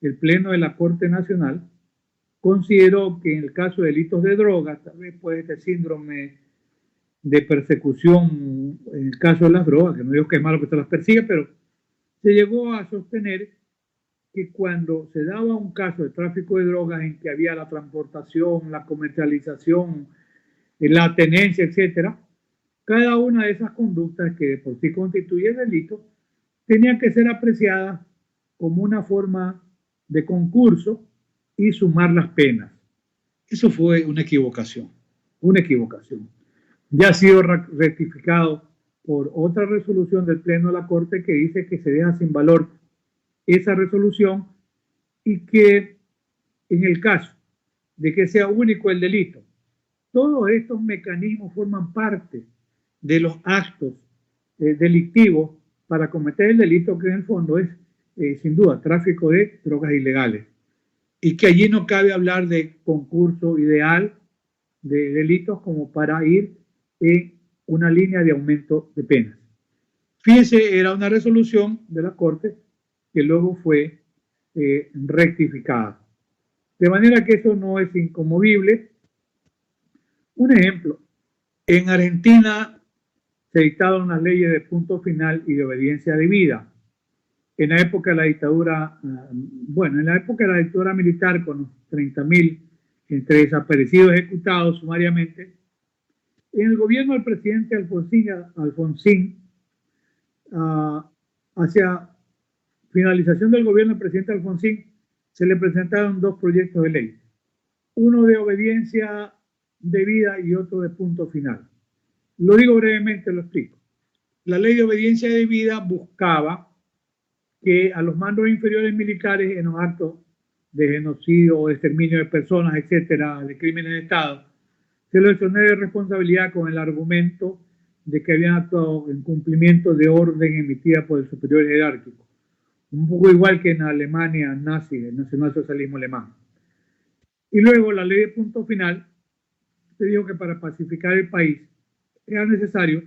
el Pleno de la Corte Nacional consideró que en el caso de delitos de drogas, tal vez puede este síndrome de persecución en el caso de las drogas, que no digo que es malo que se las persiga, pero se llegó a sostener que cuando se daba un caso de tráfico de drogas en que había la transportación, la comercialización, la tenencia, etcétera, cada una de esas conductas que de por sí constituye delito tenía que ser apreciada como una forma de concurso y sumar las penas. Eso fue una equivocación, una equivocación. Ya ha sido rectificado por otra resolución del Pleno de la Corte que dice que se deja sin valor esa resolución y que en el caso de que sea único el delito, todos estos mecanismos forman parte de los actos delictivos para cometer el delito que en el fondo es, sin duda, tráfico de drogas ilegales. Y que allí no cabe hablar de concurso ideal de delitos como para ir en una línea de aumento de penas. Fíjense, era una resolución de la Corte que luego fue rectificada. De manera que eso no es inconmovible. Un ejemplo, en Argentina se dictaron las leyes de punto final y de obediencia debida. En la época de la dictadura, en la época de la dictadura militar, con los 30.000 entre desaparecidos ejecutados sumariamente, en el gobierno del presidente Alfonsín, hacia finalización del gobierno del presidente Alfonsín, se le presentaron dos proyectos de ley, uno de obediencia debida y otro de punto final. Lo digo brevemente, lo explico. La ley de obediencia debida buscaba que a los mandos inferiores militares en los actos de genocidio o exterminio de personas, etcétera, de crímenes de Estado, se les exonere de responsabilidad con el argumento de que habían actuado en cumplimiento de orden emitida por el superior jerárquico. Un poco igual que en Alemania nazi, el nacionalsocialismo alemán. Y luego la ley de punto final se dijo que para pacificar el país era necesario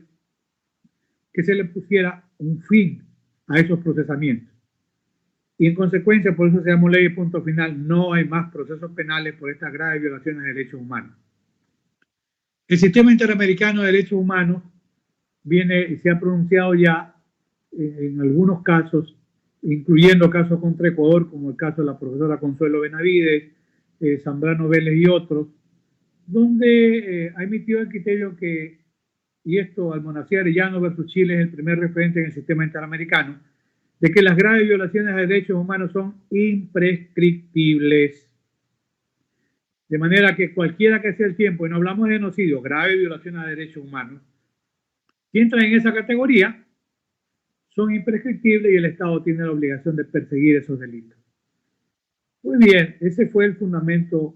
que se le pusiera un fin a esos procesamientos. Y en consecuencia, por eso se llamó ley de punto final, no hay más procesos penales por estas graves violaciones de derechos humanos. El sistema interamericano de derechos humanos viene y se ha pronunciado ya en algunos casos, incluyendo casos contra Ecuador, como el caso de la profesora Consuelo Benavides, Zambrano Vélez y otros, donde ha emitido el criterio que, y esto Almonacid Arellano versus Chile es el primer referente en el sistema interamericano, de que las graves violaciones de derechos humanos son imprescriptibles. De manera que cualquiera que sea el tiempo, y no hablamos de genocidio, grave violación de derechos humanos, que entran en esa categoría, son imprescriptibles y el Estado tiene la obligación de perseguir esos delitos. Muy bien, ese fue el fundamento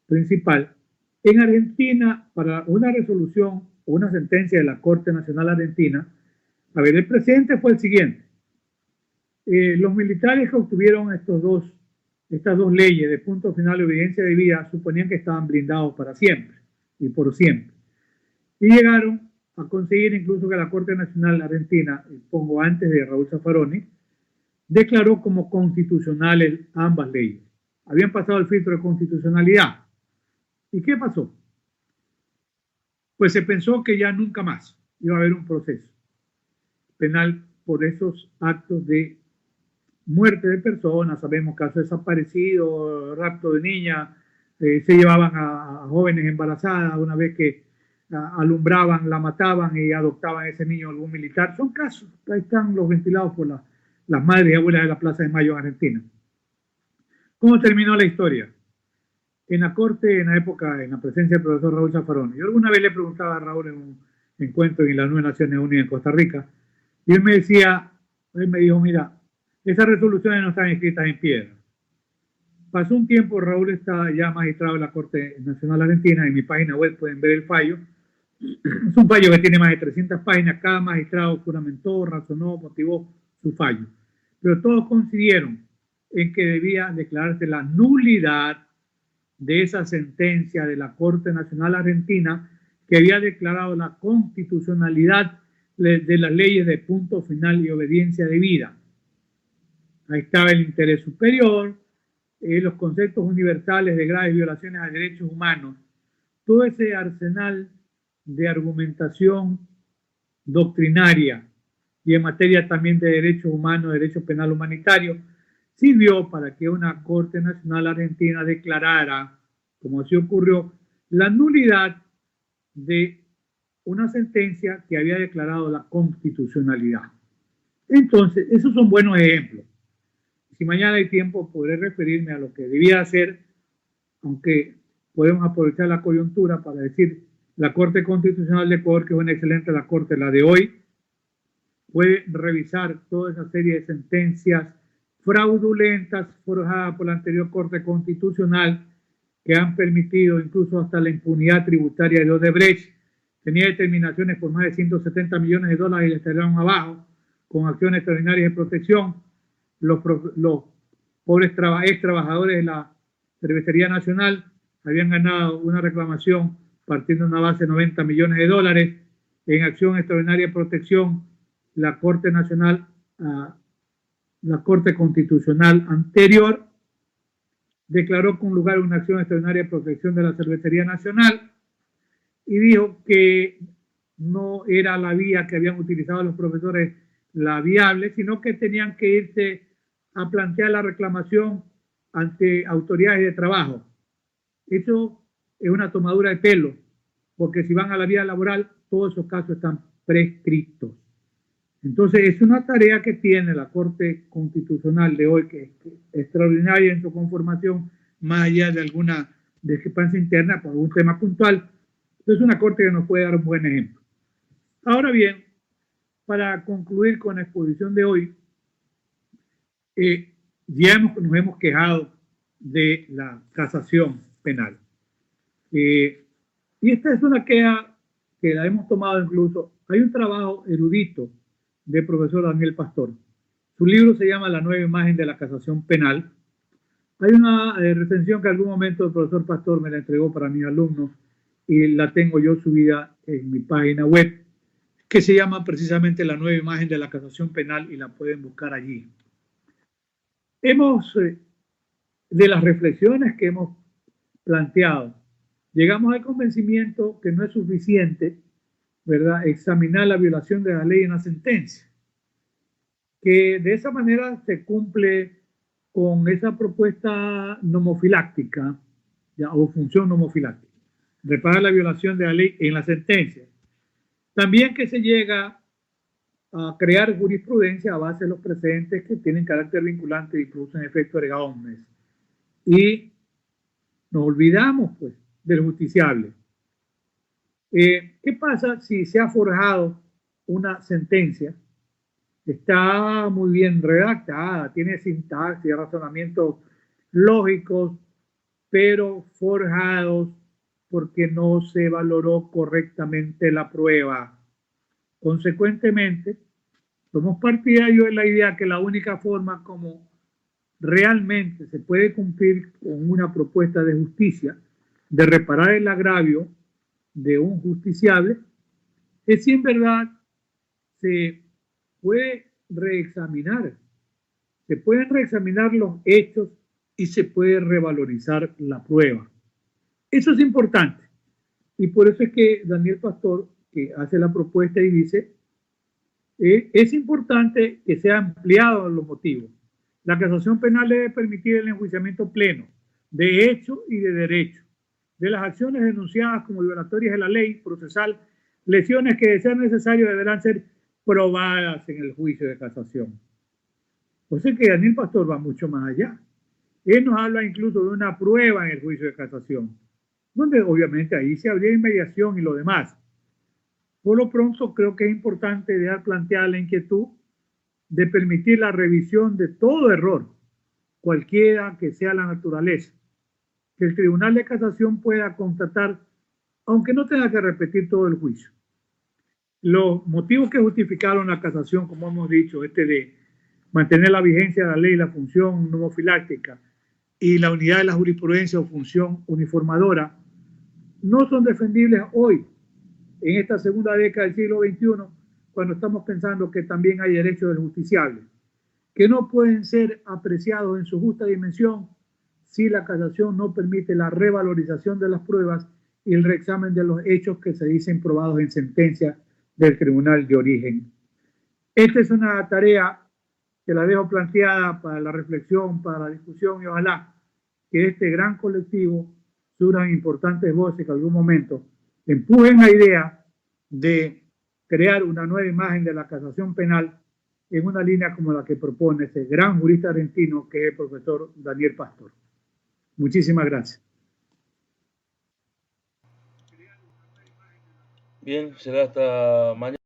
principal. En Argentina, para una resolución o una sentencia de la Corte Nacional Argentina, el precedente fue el siguiente. Los militares que obtuvieron estas dos leyes de punto final y obediencia debida suponían que estaban blindados para siempre y por siempre. Y llegaron a conseguir incluso que la Corte Nacional Argentina, pongo antes de Raúl Zaffaroni, declaró como constitucionales ambas leyes. Habían pasado el filtro de constitucionalidad. ¿Y qué pasó? Pues se pensó que ya nunca más iba a haber un proceso penal por esos actos de muerte de personas, sabemos casos desaparecidos, rapto de niñas, se llevaban a jóvenes embarazadas una vez que alumbraban, la mataban y adoptaban a ese niño algún militar. Son casos, ahí están los ventilados por las madres y abuelas de la Plaza de Mayo en Argentina. ¿Cómo terminó la historia? En la corte, en la época, en la presencia del profesor Raúl Zaffaroni, yo alguna vez le preguntaba a Raúl en un encuentro en las 9 Naciones Unidas en Costa Rica, y él me dijo, mira, esas resoluciones no están escritas en piedra. Pasó un tiempo, Raúl está ya magistrado de la Corte Nacional Argentina, en mi página web pueden ver el fallo. Es un fallo que tiene más de 300 páginas, cada magistrado juramentó, razonó, motivó su fallo. Pero todos coincidieron en que debía declararse la nulidad de esa sentencia de la Corte Nacional Argentina que había declarado la constitucionalidad de las leyes de punto final y obediencia debida. Ahí estaba el interés superior, los conceptos universales de graves violaciones a derechos humanos, todo ese arsenal de argumentación doctrinaria y en materia también de derechos humanos, derecho penal humanitario, sirvió para que una Corte Nacional Argentina declarara, como así ocurrió, la nulidad de una sentencia que había declarado la constitucionalidad. Entonces, esos son buenos ejemplos. Si mañana hay tiempo, podré referirme a lo que debía hacer, aunque podemos aprovechar la coyuntura para decir la Corte Constitucional de Ecuador, que es una excelente la Corte, la de hoy, puede revisar toda esa serie de sentencias fraudulentas forjadas por la anterior Corte Constitucional que han permitido incluso hasta la impunidad tributaria de Odebrecht. Tenía determinaciones por más de 170 millones de dólares y le salieron abajo con acciones extraordinarias de protección. Los pobres ex trabajadores de la Cervecería Nacional habían ganado una reclamación partiendo de una base de 90 millones de dólares en acción extraordinaria de protección. La Corte Nacional, la Corte Constitucional anterior declaró con lugar una acción extraordinaria de protección de la Cervecería Nacional y dijo que no era la vía que habían utilizado los profesores la viable, sino que tenían que irse a plantear la reclamación ante autoridades de trabajo. Eso es una tomadura de pelo, porque si van a la vía laboral, todos esos casos están prescritos. Entonces, es una tarea que tiene la Corte Constitucional de hoy, que es extraordinaria en su conformación, más allá de alguna discrepancia interna por un tema puntual. Es una Corte que nos puede dar un buen ejemplo. Ahora bien, para concluir con la exposición de hoy, nos hemos quejado de la casación penal. Y esta es una queja que la hemos tomado incluso. Hay un trabajo erudito del profesor Daniel Pastor. Su libro se llama La nueva imagen de la casación penal. Hay una recensión que en algún momento el profesor Pastor me la entregó para mis alumnos y la tengo yo subida en mi página web, que se llama precisamente La nueva imagen de la casación penal y la pueden buscar allí. De las reflexiones que hemos planteado, llegamos al convencimiento que no es suficiente, ¿verdad?, examinar la violación de la ley en la sentencia, que de esa manera se cumple con esa propuesta nomofiláctica, ¿ya?, o función nomofiláctica, reparar la violación de la ley en la sentencia. También que se llega a crear jurisprudencia a base de los precedentes que tienen carácter vinculante y producen efecto erga omnes. Y nos olvidamos, pues, del justiciable. ¿Qué pasa si se ha forjado una sentencia? Está muy bien redactada, tiene sintaxis, razonamientos lógicos, pero forjados porque no se valoró correctamente la prueba. Consecuentemente, somos partidarios de la idea que la única forma como realmente se puede cumplir con una propuesta de justicia, de reparar el agravio de un justiciable, es si en verdad se pueden reexaminar los hechos y se puede revalorizar la prueba. Eso es importante. Y por eso es que Daniel Pastor, que hace la propuesta y dice, es importante que sea ampliado los motivos. La casación penal debe permitir el enjuiciamiento pleno de hecho y de derecho de las acciones denunciadas como violatorias de la ley procesal, lesiones que de ser necesario deberán ser probadas en el juicio de casación. O sea que Daniel Pastor va mucho más allá. Él nos habla incluso de una prueba en el juicio de casación, donde obviamente ahí se habría inmediación y lo demás. Por lo pronto creo que es importante dejar planteada la inquietud de permitir la revisión de todo error, cualquiera que sea la naturaleza, que el Tribunal de Casación pueda constatar, aunque no tenga que repetir todo el juicio. Los motivos que justificaron la casación, como hemos dicho, de mantener la vigencia de la ley, la función nomofiláctica y la unidad de la jurisprudencia o función uniformadora, no son defendibles hoy, en esta segunda década del siglo XXI, cuando estamos pensando que también hay derechos del justiciable, que no pueden ser apreciados en su justa dimensión si la casación no permite la revalorización de las pruebas y el reexamen de los hechos que se dicen probados en sentencia del tribunal de origen. Esta es una tarea que la dejo planteada para la reflexión, para la discusión, y ojalá que este gran colectivo surjan importantes voces que en algún momento empujen la idea de crear una nueva imagen de la casación penal en una línea como la que propone ese gran jurista argentino que es el profesor Daniel Pastor. Muchísimas gracias. Bien, será hasta mañana.